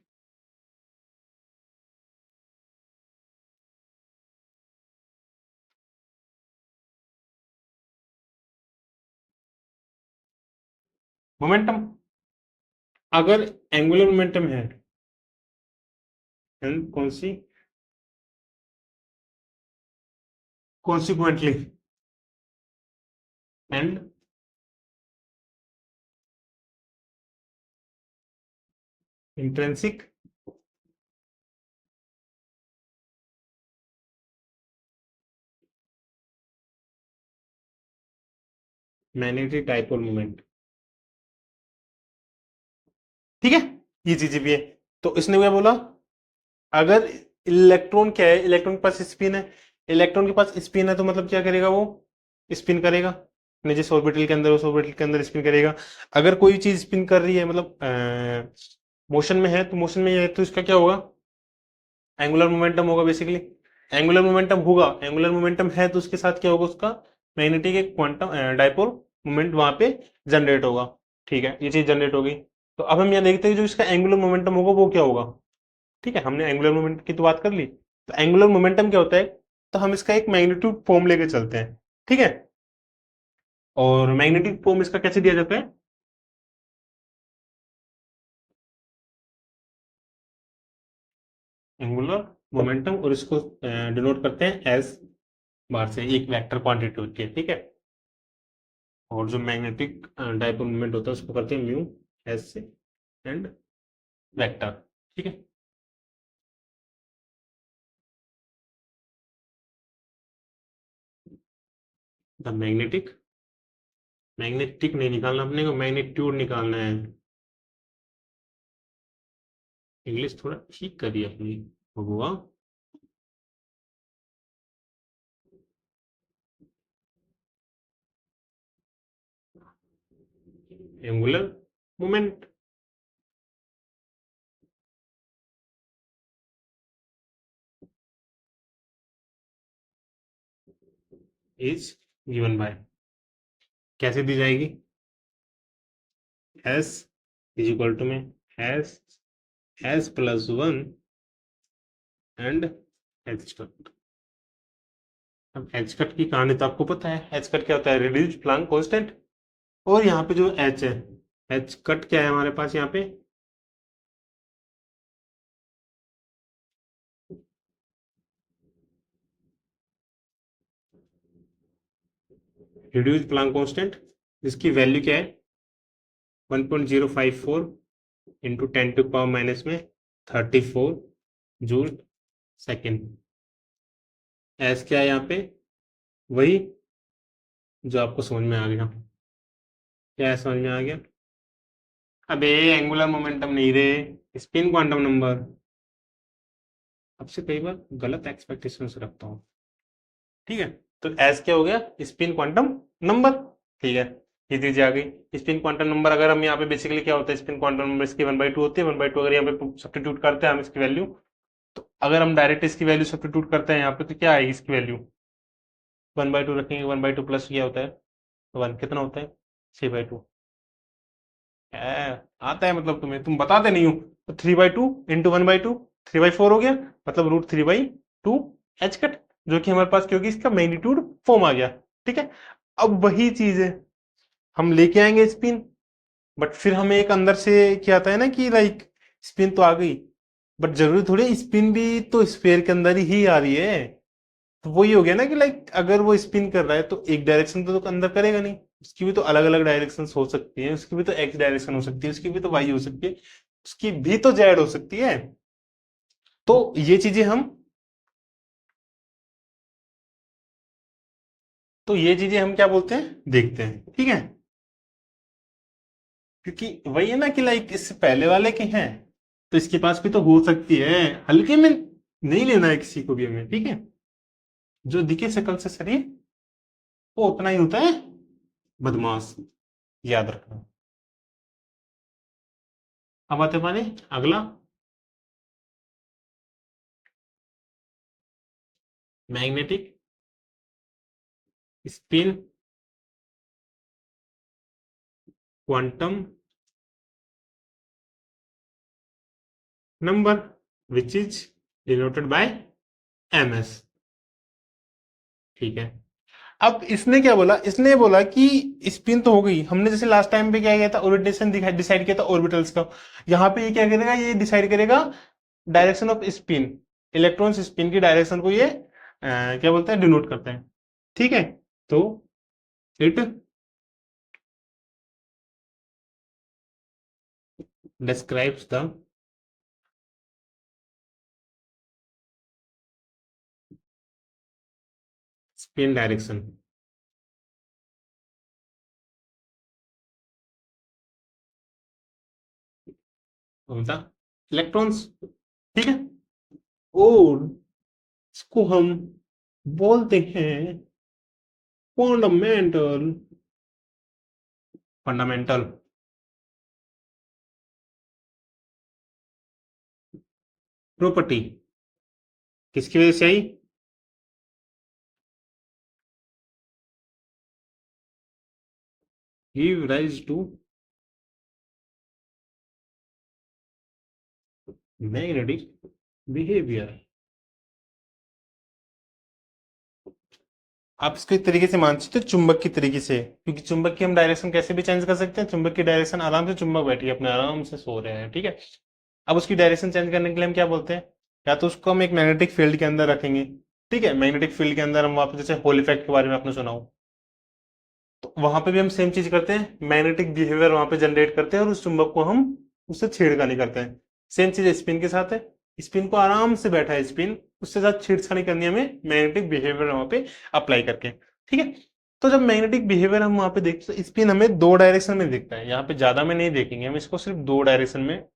मोमेंटम। अगर एंगुलर मोमेंटम है and consequently and intrinsic magnetic dipole moment. ठीक है, ये चीजें भी है। तो इसने क्या बोला, अगर इलेक्ट्रॉन क्या है, इलेक्ट्रॉन के पास स्पिन है, इलेक्ट्रॉन के पास स्पिन है तो मतलब क्या करेगा वो, स्पिन करेगा अपने जिस ऑर्बिटल के अंदर, उस ऑर्बिटल के अंदर स्पिन करेगा। अगर कोई चीज स्पिन कर रही है मतलब मोशन में है, तो मोशन में है तो इसका क्या होगा, एंगुलर मोमेंटम होगा बेसिकली। एंगुलर मोमेंटम होगा, एंगुलर मोमेंटम है तो उसके साथ क्या होगा, उसका मैग्नेटिक एक क्वांटम डाइपोल मोमेंट वहां पे जनरेट होगा। ठीक है, ये चीज जनरेट हो गई। तो अब हम यहाँ देखते हैं जो इसका एंगुलर मोमेंटम होगा वो क्या होगा। ठीक है, हमने एंगुलर मोमेंट की तो बात कर ली। तो एंगुलर मोमेंटम क्या होता है, तो हम इसका एक मैग्नीट्यूड फॉर्म लेके चलते हैं। ठीक है, और मैग्नेटिक फॉर्म इसका कैसे दिया जाता है, एंगुलर मोमेंटम, और इसको डिनोट करते हैं एस बार से, एक वेक्टर क्वांटिटी होती है। ठीक है, और जो मैग्नेटिक डाइपोल मोमेंट होता है उसको करते हैं म्यू एस से एंड वेक्टर। ठीक है, द मैग्नेटिक, मैग्नेटिक नहीं निकालना अपने को, मैग्नीट्यूड निकालना है। इंग्लिश थोड़ा ठीक करिए अपनी हुआ, angular moment is given by, कैसे दी जाएगी, एस इज इक्वल टू में S, S plus one and H cut. अब एच कट की कहानी तो आपको पता है, एच कट क्या होता है, रिड्यूस प्लांक कांस्टेंट। और यहाँ पे जो एच है, एच कट क्या है हमारे पास यहाँ पे, रिड्यूस प्लांक कांस्टेंट, जिसकी वैल्यू क्या है 1.054 इंटू 10⁻⁻⁴ जूल सेकेंड। एस क्या है यहाँ पे, वही जो आपको समझ में आ गया। क्या है, समझ में आ गया। अबे एंगुलर मोमेंटम नहीं रे, स्पिन क्वांटम नंबर। आपसे कई बार गलत एक्सपेक्टेशंस रखता हूँ। ठीक है, तो एस क्या हो गया, स्पिन क्वांटम नंबर। ठीक है, ये चीज आ गई स्पिन क्वांटम नंबर। अगर हम यहाँ पे बेसिकली क्या होता है, स्पिन क्वांटम नंबर इसकी 1/2 होती है, 1/2 अगर यहाँ पे सब्स्टिट्यूट करते हैं हम इसकी वैल्यू, तो अगर हम डायरेक्ट इसकी वैल्यू सब्स्टिट्यूट करते हैं यहाँ पे तो क्या आएगी इसकी वैल्यू, 1/2 रखेंगे, 1/2 प्लस क्या होता है वन, कितना होता है 3/2। आता है मतलब तुम्हें, तुम बताते नहीं हो। तो 3/2 इंटू 1/2, 3/4 हो गया, मतलब √3/2 एच कट, जो कि हमारे पास क्योंकि इसका मैग्नीट्यूड फॉर्म आ गया। ठीक है, अब वही चीज है, हम लेके आएंगे स्पिन, बट फिर हमें एक अंदर से क्या आता है ना कि लाइक स्पिन तो आ गई, बट जरूरी थोड़ी स्पिन भी तो स्फेयर के अंदर ही आ रही है। तो वही हो गया ना कि लाइक अगर वो स्पिन कर रहा है तो एक डायरेक्शन तो अंदर करेगा नहीं, उसकी भी तो अलग अलग डायरेक्शन हो सकती है, उसकी भी तो एक्स डायरेक्शन हो सकती है, उसकी भी तो वाई हो सकती है, उसकी भी तो जेड हो सकती है। तो ये चीजें हम, तो ये चीजें हम क्या बोलते हैं, देखते हैं। ठीक है, क्योंकि वही है ना कि लाइक इससे पहले वाले के हैं तो इसके पास भी तो हो सकती है, हल्के में नहीं लेना है किसी को भी हमें। ठीक है, जो दिखे शकल से शरीर वो उतना ही होता है बदमाश, याद रखना। अब आते हमारे अगला, magnetic spin quantum number which is denoted bye ms। ठीक है, अब इसने क्या बोला, इसने बोला कि स्पिन तो हो गई, हमने जैसे लास्ट टाइम पे क्या किया था, ओरिएंटेशन डिसाइड किया था ऑर्बिटल्स का। यहाँ पे ये क्या करेगा, ये डिसाइड करेगा direction off spin, electrons spin की डायरेक्शन को ये क्या बोलते हैं, डिनोट करते हैं। ठीक है, तो it describes the spin direction of the electrons. ठीक है, और इसको हम बोलते हैं फंडामेंटल, फंडामेंटल प्रॉपर्टी। किसकी वजह से आई, give rise to magnetic behavior। आप इसको एक तरीके से मान सकते हो चुंबक की तरीके से, क्योंकि चुंबक की हम डायरेक्शन कैसे भी चेंज कर सकते हैं। चुंबक की डायरेक्शन, आराम से चुंबक बैठी है अपने, आराम से सो रहे हैं, ठीक है। अब उसकी डायरेक्शन चेंज करने के लिए हम क्या बोलते हैं, या तो उसको हम एक मैग्नेटिक फील्ड के अंदर रखेंगे। ठीक है, मैग्नेटिक फील्ड के अंदर हम वहां पे, जैसे होल इफेक्ट के बारे में आपने सुना हो, तो वहां पे भी हम सेम चीज करते हैं, मैग्नेटिक बिहेवियर वहां पे जनरेट करते हैं और उस चुंबक को हम उससे छेड़खानी करते हैं। सेम चीज स्पिन के साथ है, स्पिन को आराम से बैठा है स्पिन, उसके साथ छेड़छाड़ी करनी है हमें मैग्नेटिक बिहेवियर वहां पे अप्लाई करके। ठीक है, तो जब मैग्नेटिक बिहेवियर हम वहां पे देखते हैं, तो स्पिन हमें दो डायरेक्शन में दिखता है, यहाँ पे ज्यादा में नहीं देखेंगे हम इसको, सिर्फ दो डायरेक्शन में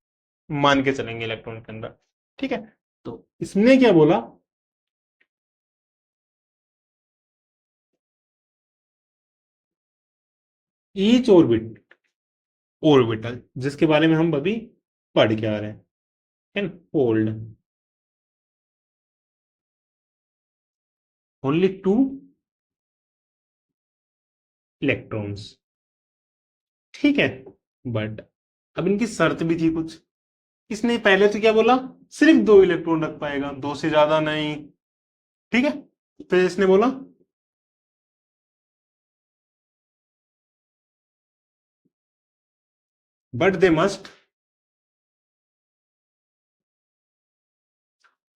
मान के चलेंगे इलेक्ट्रॉन के अंदर। ठीक है, तो इसने क्या बोला, ईच ऑर्बिट, ऑर्बिटल जिसके बारे में हम अभी पढ़ के आ रहे हैं, can hold only two electrons. ठीक है, बट अब इनकी शर्त भी थी कुछ। इसने पहले तो क्या बोला, सिर्फ दो इलेक्ट्रॉन रख पाएगा, दो से ज्यादा नहीं। ठीक है, फिर इसने बोला but they must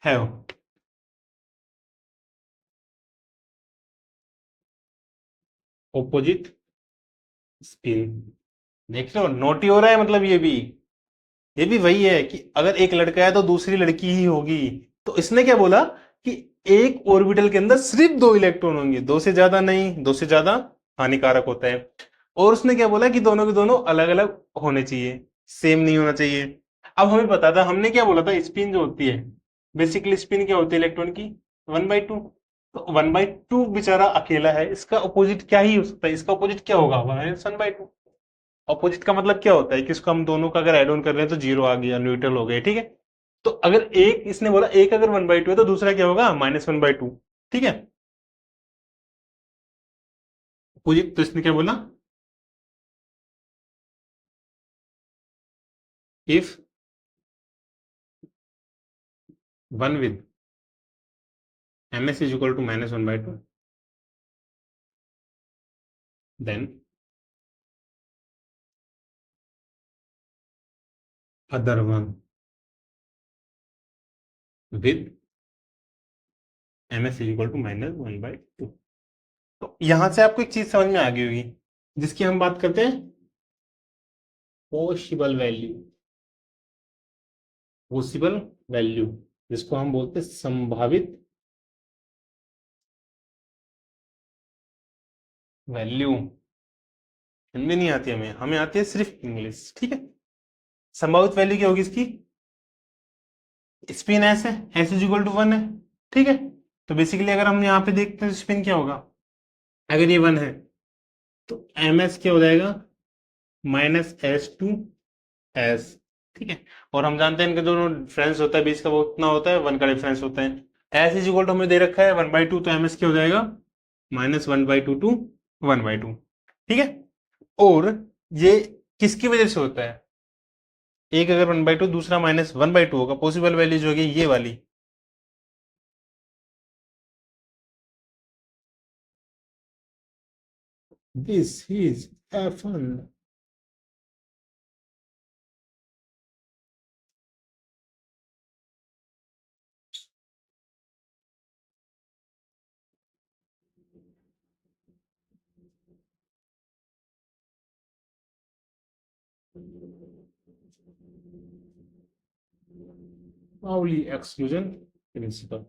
have opposite spin. देख लो, नोट ही हो रहा है, मतलब ये भी वही है कि अगर एक लड़का है तो दूसरी लड़की ही होगी। तो इसने क्या बोला कि एक ऑर्बिटल के अंदर सिर्फ दो इलेक्ट्रॉन होंगे, दो से ज्यादा नहीं, दो से ज्यादा हानिकारक होता है। और उसने क्या बोला कि दोनों के दोनों अलग अलग होने चाहिए, सेम नहीं होना चाहिए। अब हमें पता था, हमने क्या बोला था, स्पिन जो होती है, बेसिकली स्पिन क्या होती है इलेक्ट्रॉन की, 1/2। तो 1/2 बेचारा अकेला है, इसका अपोजिट क्या ही हो सकता है, इसका अपोजिट क्या होगा, 1/2। अपोजिट का मतलब क्या होता है कि इसको हम दोनों का अगर एड ऑन कर रहे हैं तो जीरो आ गया, न्यूट्रल हो गए। ठीक है, तो अगर एक, इसने बोला एक अगर 1/2 है तो दूसरा क्या होगा, -1/2। ठीक है, अपोजिट, तो इसने क्या बोला, if one with ms is equal to -1/2, then other one with ms is equal to -1/2। तो यहां से आपको एक चीज समझ में आ गई होगी, जिसकी हम बात करते हैं पॉसिबल वैल्यू, पॉसिबल वैल्यू, जिसको हम बोलते हैं संभावित वैल्यू। हिंदी नहीं आती हमें, हमें आती है सिर्फ इंग्लिश। ठीक है, संभावित वैल्यू क्या होगी इसकी, स्पिन एस है, एस इज इक्वल टू 1 है। ठीक है, तो बेसिकली अगर हम यहाँ पे देखते हैं स्पिन क्या होगा, अगर ये 1 है तो ms क्या हो जाएगा, -s2s। ठीक है, और हम जानते हैं इनका जो डिफरेंस होता है बीच का वो कितना होता है, 1 का डिफरेंस होता है। s इज इक्वल टू हमें दे रखा है 1/2, तो ms क्या हो जाएगा, -1/2 टू 1/2। ठीक है, और ये किसकी वजह से होता है, एक अगर 1/2 दूसरा -1/2 होगा, पॉसिबल वैल्यू जो होगी ये वाली। This is F1। Pauli exclusion principle,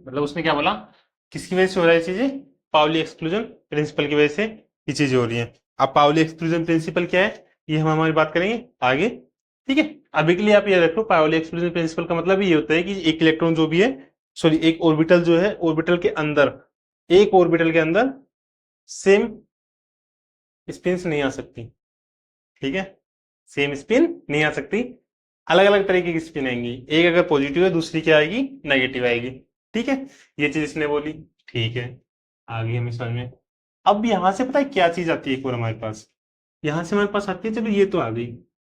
मतलब उसने क्या बोला, किसकी वजह से हो रहा है ये चीजें, पाउली एक्सक्लूजन प्रिंसिपल की वजह से ये चीजें हो रही हैं। अब पाउली एक्सक्लूजन प्रिंसिपल क्या है, ये हम हमारी बात करेंगे आगे। ठीक है, अभी के लिए आप ये रखो, पाउली एक्सक्लूजन प्रिंसिपल का मतलब ये होता है कि एक इलेक्ट्रॉन जो भी है, सॉरी एक ऑर्बिटल जो है, ऑर्बिटल के अंदर, एक ऑर्बिटल के अंदर सेम स्पिन नहीं आ सकती। ठीक है, सेम स्पिन नहीं आ सकती, अलग अलग तरीके की स्पिन आएंगी, एक अगर पॉजिटिव है दूसरी क्या आएगी, नेगेटिव आएगी। ठीक है, ये चीज इसने बोली। ठीक है, आ गई हमें समझ में। अब यहाँ से पता है क्या चीज आती है एक और हमारे पास, यहाँ से हमारे पास आती है, चलो ये तो आ गई।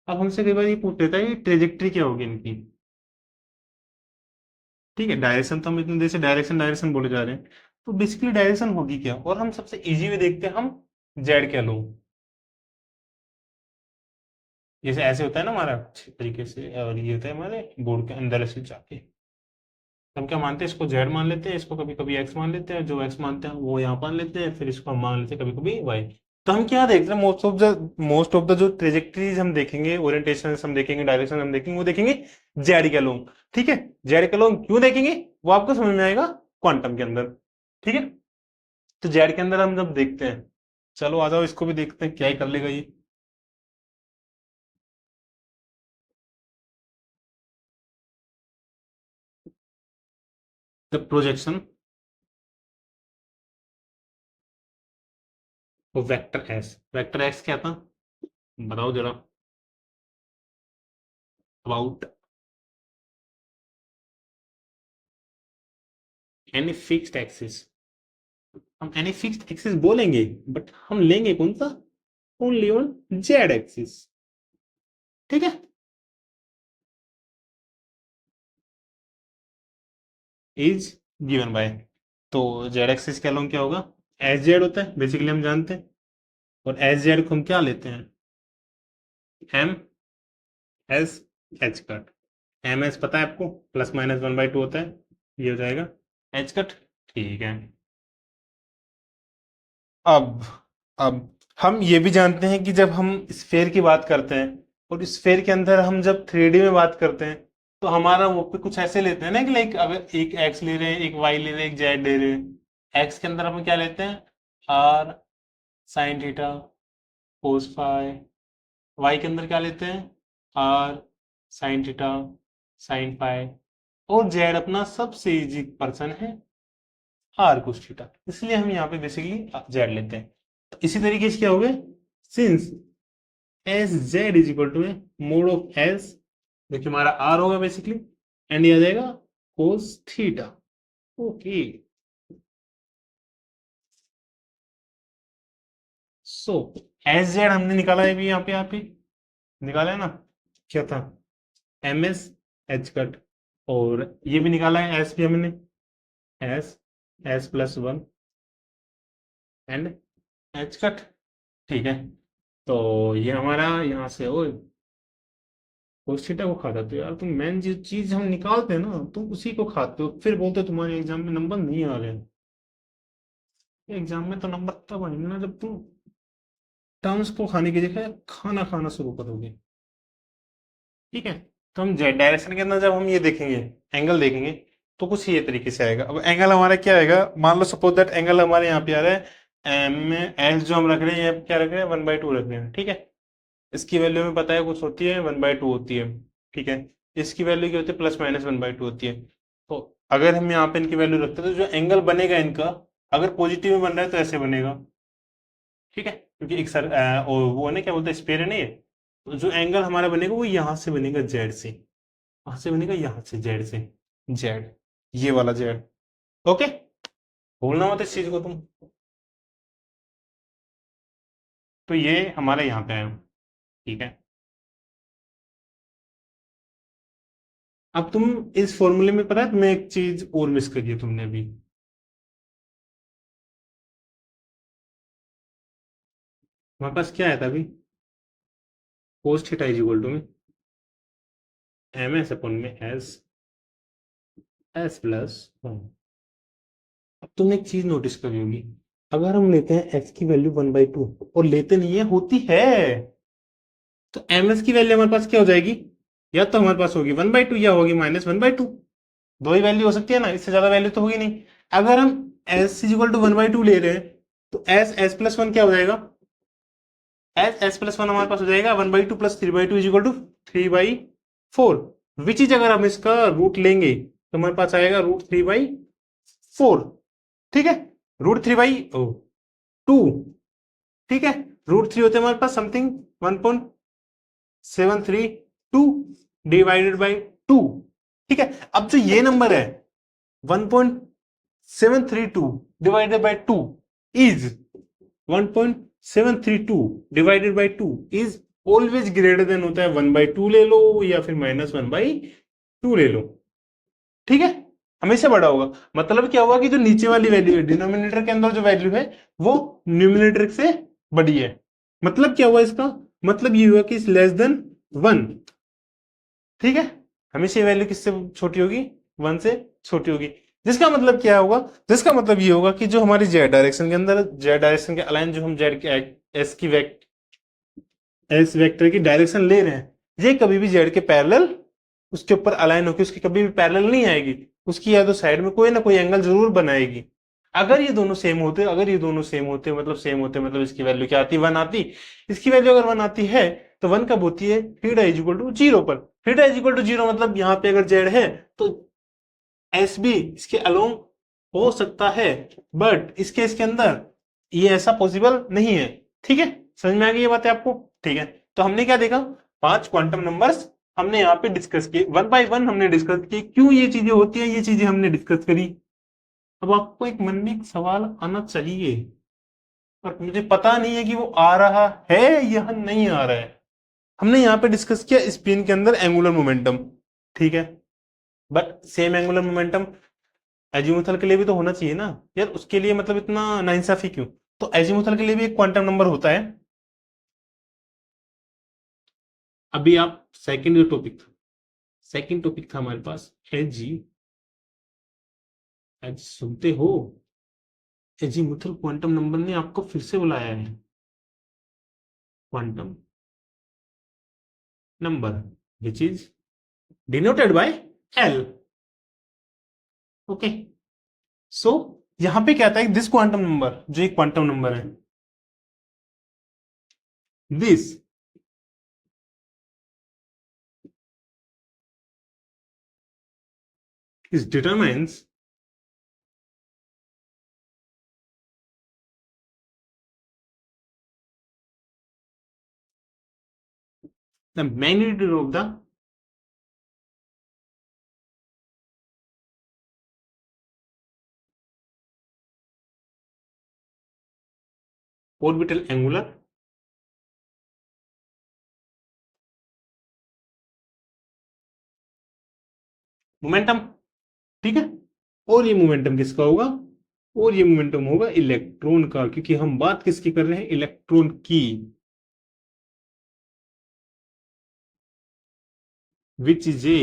अब हमसे कई बार ये पूछ लेता है ट्रेजेक्ट्री क्या होगी इनकी। ठीक है, डायरेक्शन तो हम इतने देर से डायरेक्शन डायरेक्शन बोले जा रहे हैं, तो बेसिकली डायरेक्शन होगी क्या, और हम सबसे इजी वे देखते हैं, हम जेड क्या लो, जैसे ऐसे होता है ना हमारा अच्छे तरीके से, और ये होता है हमारे बोर्ड के अंदर ऐसे जाके, तो हम क्या मानते हैं, इसको जेड मान लेते हैं, इसको कभी कभी एक्स मान लेते हैं, जो एक्स मानते हैं वो यहाँ मान लेते हैं, फिर इसको हम मान लेते हैं कभी कभी वाई। तो हम क्या देख रहे हैं, मोस्ट ऑफ द जो ट्रेजेक्टरीज हम देखेंगे, ओरिएंटेशन हम देखेंगे, डायरेक्शन हम देखेंगे, वो देखेंगे जेड के अलोंग। ठीक है, जेड के अलोंग क्यों देखेंगे, वो आपको समझ में आएगा क्वांटम के अंदर। ठीक है, तो जेड के अंदर हम जब देखते हैं, चलो आ जाओ इसको भी देखते हैं क्या ही कर लेगा ये। The projection of vector S, vector x क्या था, बताओ जरा, अबाउट एनी फिक्स्ड एक्सिस। हम एनी फिक्स्ड एक्सिस बोलेंगे, बट हम लेंगे कौन सा, ओनली ऑन जेड एक्सिस। ठीक है, इज गिवन बाय, तो जेड एक्सिस के अलोंग क्या होगा, एच जेड होता है बेसिकली हम जानते हैं, और एच जेड को हम क्या लेते हैं, M S H cut. M S पता है आपको, +-1/2 होता है, ये हो जाएगा एच कट। ठीक है, अब अब हम ये भी जानते हैं कि जब हम स्फेयर की बात करते हैं, और स्फेयर के अंदर हम जब 3D में बात करते हैं, तो हमारा वो पे कुछ ऐसे लेते हैं ना कि लाइक अगर एक एक्स ले रहे हैं, एक वाई ले रहे हैं, एक जेड ले रहे हैं, एक्स के अंदर हम क्या लेते हैं, R sine theta cos phi, Y के अंदर क्या लेते हैं, R sine theta sine phi, और जेड अपना सबसे इजी पर्सन है, आर कोस थीटा, इसलिए हम यहाँ पे बेसिकली जेड लेते हैं। तो इसी तरीके से क्या हो गए, since S Z is equal to mod of S, जो कि हमारा आर होगा बेसिकली, एंड ये आ जाएगा कोस थीटा। ओके, सो एस जेड हमने निकाला है भी यहाँ पे निकाला है ना, क्या था, एम एस एच कट, और ये भी निकाला है एस भी हमने, S S+1 and H cut. ठीक है, तो ये हमारा यहाँ से हो, कोस थीटा को खाता, तो यार तुम मेन जो चीज हम निकालते हैं ना, तुम उसी को खाते हो, फिर बोलते हो तुम्हारे एग्जाम में नंबर नहीं आ रहे हैं। एग्जाम में तो नंबर तब आएंगे ना जब तुम टर्म्स को खाने की जगह खाना खाना शुरू करोगे। ठीक है, तो हम जेड डायरेक्शन के अंदर जब हम ये देखेंगे, एंगल देखेंगे, तो कुछ ये तरीके से आएगा। अब एंगल हमारा क्या आएगा, मान लो सपोज दैट एंगल हमारे यहाँ पे आ रहा है एम में, एस जो हम रख रहे हैं यहाँ पे क्या रख रहे हैं, 1/2 रख रहे हैं। ठीक है, इसकी वैल्यू हमें पता है कुछ होती है 1/2 होती है। ठीक है, इसकी वैल्यू क्या होती है, +-1/2 होती है। तो अगर हम यहाँ पे इनकी वैल्यू रखते हैं तो जो एंगल बनेगा इनका, अगर पॉजिटिव में बन रहा है तो ऐसे बनेगा, ठीक है, क्योंकि एक सर वो है ना, क्या बोलते हैं, स्पेयर है ना ये। तो जो एंगल हमारा बनेगा वो यहां से बनेगा, जेड से, कहां से बनेगा, यहां से, जेड से, जेड, ये वाला जेड। ओके, भूलना मत इस चीज को तुम। तो ये हमारे यहाँ पे है, ठीक है। अब तुम इस फॉर्मूले में, पता है तुम्हें एक चीज और मिस करी है तुमने अभी। हमारे पास क्या आया था अभी, cos theta is equal to में एम एस अपन में एस, एस प्लस। अब तुमने एक चीज नोटिस करी होगी, अगर हम लेते हैं एक्स की वैल्यू 1/2, और लेते नहीं है, होती है, तो एम एस की वैल्यू हमारे पास क्या हो जाएगी, या तो हमारे पास होगी 1/2 या होगी -1/2। दो ही वैल्यू हो सकती है ना, इससे ज्यादा वैल्यू तो होगी नहीं। अगर हम एस इज इक्वल टू 1/2 ले रहे हैं, तो एस एस प्लस वन क्या हो जाएगा, एस एस प्लस वन हमारे पास हो जाएगा 1/2 plus 3/2 is equal to 3/4। Which is, अगर हम इसका रूट लेंगे तो हमारे पास आएगा √3/4, ठीक है, √3/2, ठीक है। √3 होते हैं हमारे पास समथिंग 1.732 डिवाइडेड बाई 2, ठीक है। अब जो ये नंबर है 1.732 divided by 2 is 1.732 divided by 2 is always greater than होता है 1/2 ले लो, या फिर -1/2 ले लो, ठीक है, हमेशा बड़ा होगा। मतलब क्या हुआ कि जो नीचे वाली वैल्यू है डिनोमिनेटर के अंदर, जो वैल्यू है वो न्यूमिनेटर से बड़ी है। मतलब क्या हुआ इसका, मतलब ये हुआ कि लेस देन 1, ठीक है, हमेशा ये वैल्यू किससे छोटी होगी, 1 से छोटी होगी। जिसका मतलब क्या होगा, जिसका मतलब ये होगा कि जो हमारी जेड डायरेक्शन के अंदर, जेड डायरेक्शन के अलाइन जो हम जेड के एस की एस वेक्टर की डायरेक्शन ले रहे हैं, ये कभी भी जेड के पैरेलल उसके ऊपर अलाइन होकर उसकी कभी भी पैरेलल नहीं आएगी, उसकी या तो साइड में कोई ना कोई एंगल जरूर बनाएगी। अगर ये दोनों सेम होते, अगर ये दोनों सेम होते, मतलब सेम होते, मतलब इसकी वैल्यू क्या आती, 1 आती। इसकी वैल्यू अगर 1 आती है, तो 1 कब होती है, थीटा इज इक्वल टू 0 पर। थीटा इज इक्वल टू 0 मतलब यहाँ पे अगर जेड है तो एस भी इसके अलोंग हो सकता है, बट इसके इसके अंदर ये ऐसा पॉसिबल नहीं है, ठीक है। समझ में आ गई ये बातें आपको, ठीक है। तो हमने क्या देखा, 5 क्वांटम नंबर्स हमने यहाँ पे डिस्कस किए, वन बाय वन हमने डिस्कस किए, क्यों ये चीजें होती हैं, ये चीजें हमने डिस्कस करी। अब आपको एक मन में एक सवाल आना चाहिए, पर मुझे पता नहीं है कि वो आ रहा है या नहीं आ रहा है। हमने यहाँ पे डिस्कस किया स्पिन के अंदर एंगुलर मोमेंटम, ठीक है, but same angular momentum azimuthal के लिए भी तो होना चाहिए ना यार, उसके लिए मतलब इतना नाइंसाफी क्यों। तो एजीमुथल के लिए भी एक क्वांटम नंबर होता है। अभी आप सेकंड जो टॉपिक था, सेकंड टॉपिक था हमारे पास एजी, एज सुनते हो, एजीमुथल क्वांटम नंबर ने आपको फिर से बुलाया है, quantum number which is denoted by L, okay. So यहां पे क्या आता है, दिस क्वांटम नंबर, जो एक क्वांटम नंबर है, this is determines the magnitude of the orbital angular momentum, ठीक है। और ये मोमेंटम किसका होगा, और ये मोमेंटम होगा इलेक्ट्रॉन का, क्योंकि हम बात किसकी कर रहे हैं, इलेक्ट्रॉन की, which is a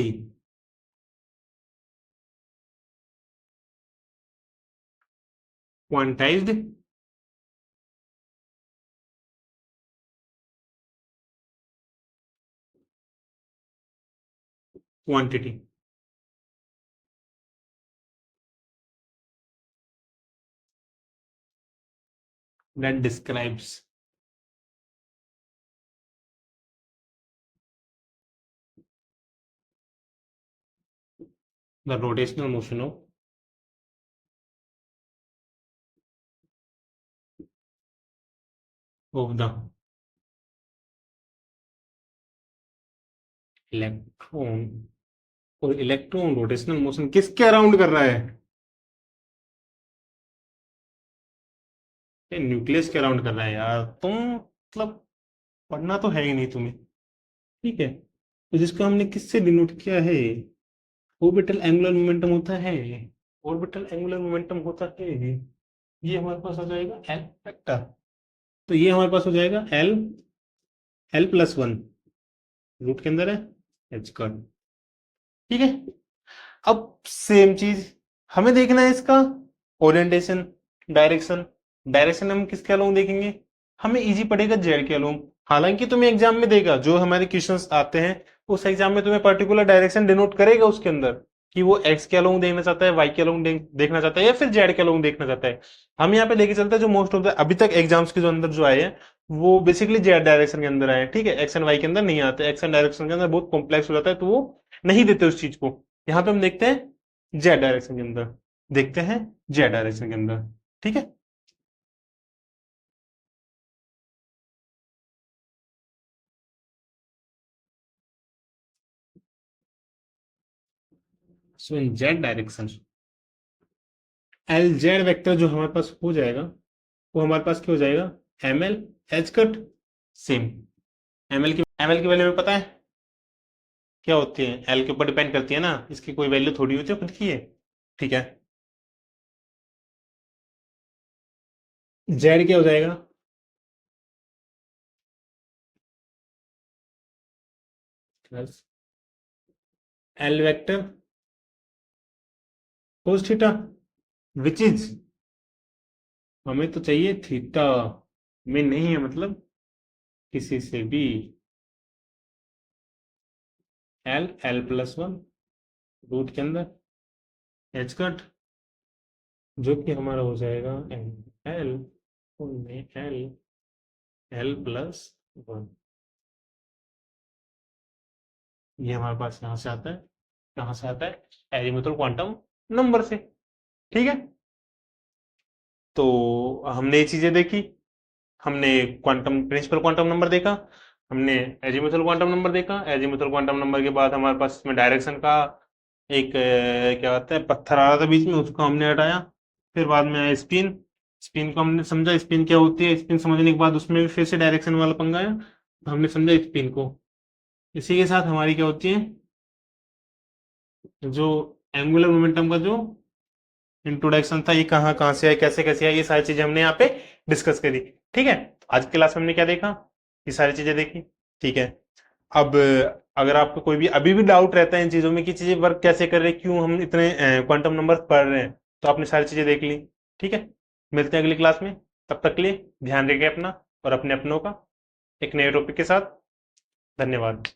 quantized quantity. That describes the rotational motion of the electron, और इलेक्ट्रॉन रोटेशनल मोशन किसके अराउंड कर रहा है? न्यूक्लियस के अराउंड कर रहा है यार, तुम मतलब पढ़ना तो है ही नहीं तुम्हें। ठीक है, तो जिसको हमने किससे डिनोट किया है, ऑर्बिटल एंगुलर मोमेंटम होता है, ऑर्बिटल एंगुलर मोमेंटम होता है, ये हमारे पास हो जाएगा एल वेक्टर। तो ये हमारे पास हो जाएगा L, L plus one, root के अंदर है एच का। ठीक है, अब सेम चीज हमें देखना है इसका ओरिएंटेशन, डायरेक्शन। डायरेक्शन हम किसके अलोंग देखेंगे? हमें इजी पड़ेगा जेड के अलोंग। हालांकि तुम्हें एग्जाम में देगा, जो हमारे क्वेश्चंस आते हैं उस एग्जाम में तुम्हें पर्टिकुलर डायरेक्शन डिनोट करेगा उसके अंदर, कि वो एक्स के अलोंग देखना चाहता है, वाई के अलोंग देखना चाहता है, या फिर जेड के अलोंग देखना चाहता है। हम यहाँ पे लेके चलते हैं जो मोस्ट ऑफ द अभी तक एग्जाम्स के जो अंदर जो आए हैं वो बेसिकली जेड डायरेक्शन के अंदर आए हैं। ठीक है, एक्स एंड वाई के अंदर नहीं आते, एक्स एंड डायरेक्शन के अंदर बहुत कॉम्प्लेक्स हो जाता है, तो वो नहीं देते उस चीज को। यहाँ पे हम देखते हैं जेड डायरेक्शन के अंदर, देखते हैं जेड डायरेक्शन के अंदर। ठीक है, so in Z direction L Z vector जो हमारे पास हो जाएगा वो हमारे पास क्या हो जाएगा, M L H cut same. M L की वैल्यू में पता है क्या होती है, एल के ऊपर डिपेंड करती है ना, इसकी कोई वैल्यू थोड़ी होती है खुद की है। ठीक है, जेड क्या हो जाएगा, plus L vector cos theta, which is, हमें तो चाहिए थीटा में नहीं है, मतलब किसी से भी, L L plus one root के अंदर एच कट, जो कि हमारा हो जाएगा एन एल में एल एल प्लस वन। ये हमारे पास यहाँ से आता है, कहाँ से आता है, एजीमुथल क्वांटम नंबर से। ठीक है, तो हमने ये चीजें देखी, हमने क्वांटम प्रिंसिपल क्वांटम नंबर देखा, हमने एजीमुथल क्वांटम नंबर देखा। एजीमुथल क्वांटम नंबर के बाद हमारे पास इसमें डायरेक्शन का एक क्या कहते हैं पत्थर आ रहा था बीच में, उसको हमने हटाया। फिर बाद में आया स्पिन, स्पिन को हमने समझा स्पिन क्या होती है, स्पिन समझने के बाद उसमें भी फिर से डायरेक्शन वाला पंगा आया, तो हमने समझा स्पिन को। इसी के साथ हमारी क्या होती है, जो एंगुलर मोमेंटम का जो इंट्रोडक्शन था, ये कहाँ कहाँ से है, कैसे कैसे है, ये सारी चीजें हमने यहाँ पे डिस्कस करी। ठीक है, आज की क्लास में हमने क्या देखा, ये सारी चीजें देखी। ठीक है, अब अगर आपको कोई भी अभी भी डाउट रहता है इन चीजों में कि चीजें वर्क कैसे कर रही है, क्यों हम इतने क्वांटम नंबर पढ़ रहे हैं, तो आपने सारी चीजें देख ली। ठीक है, मिलते हैं अगली क्लास में, तब तक के लिए ध्यान रखिए अपना और अपने अपनों का, एक नए टॉपिक के साथ। धन्यवाद।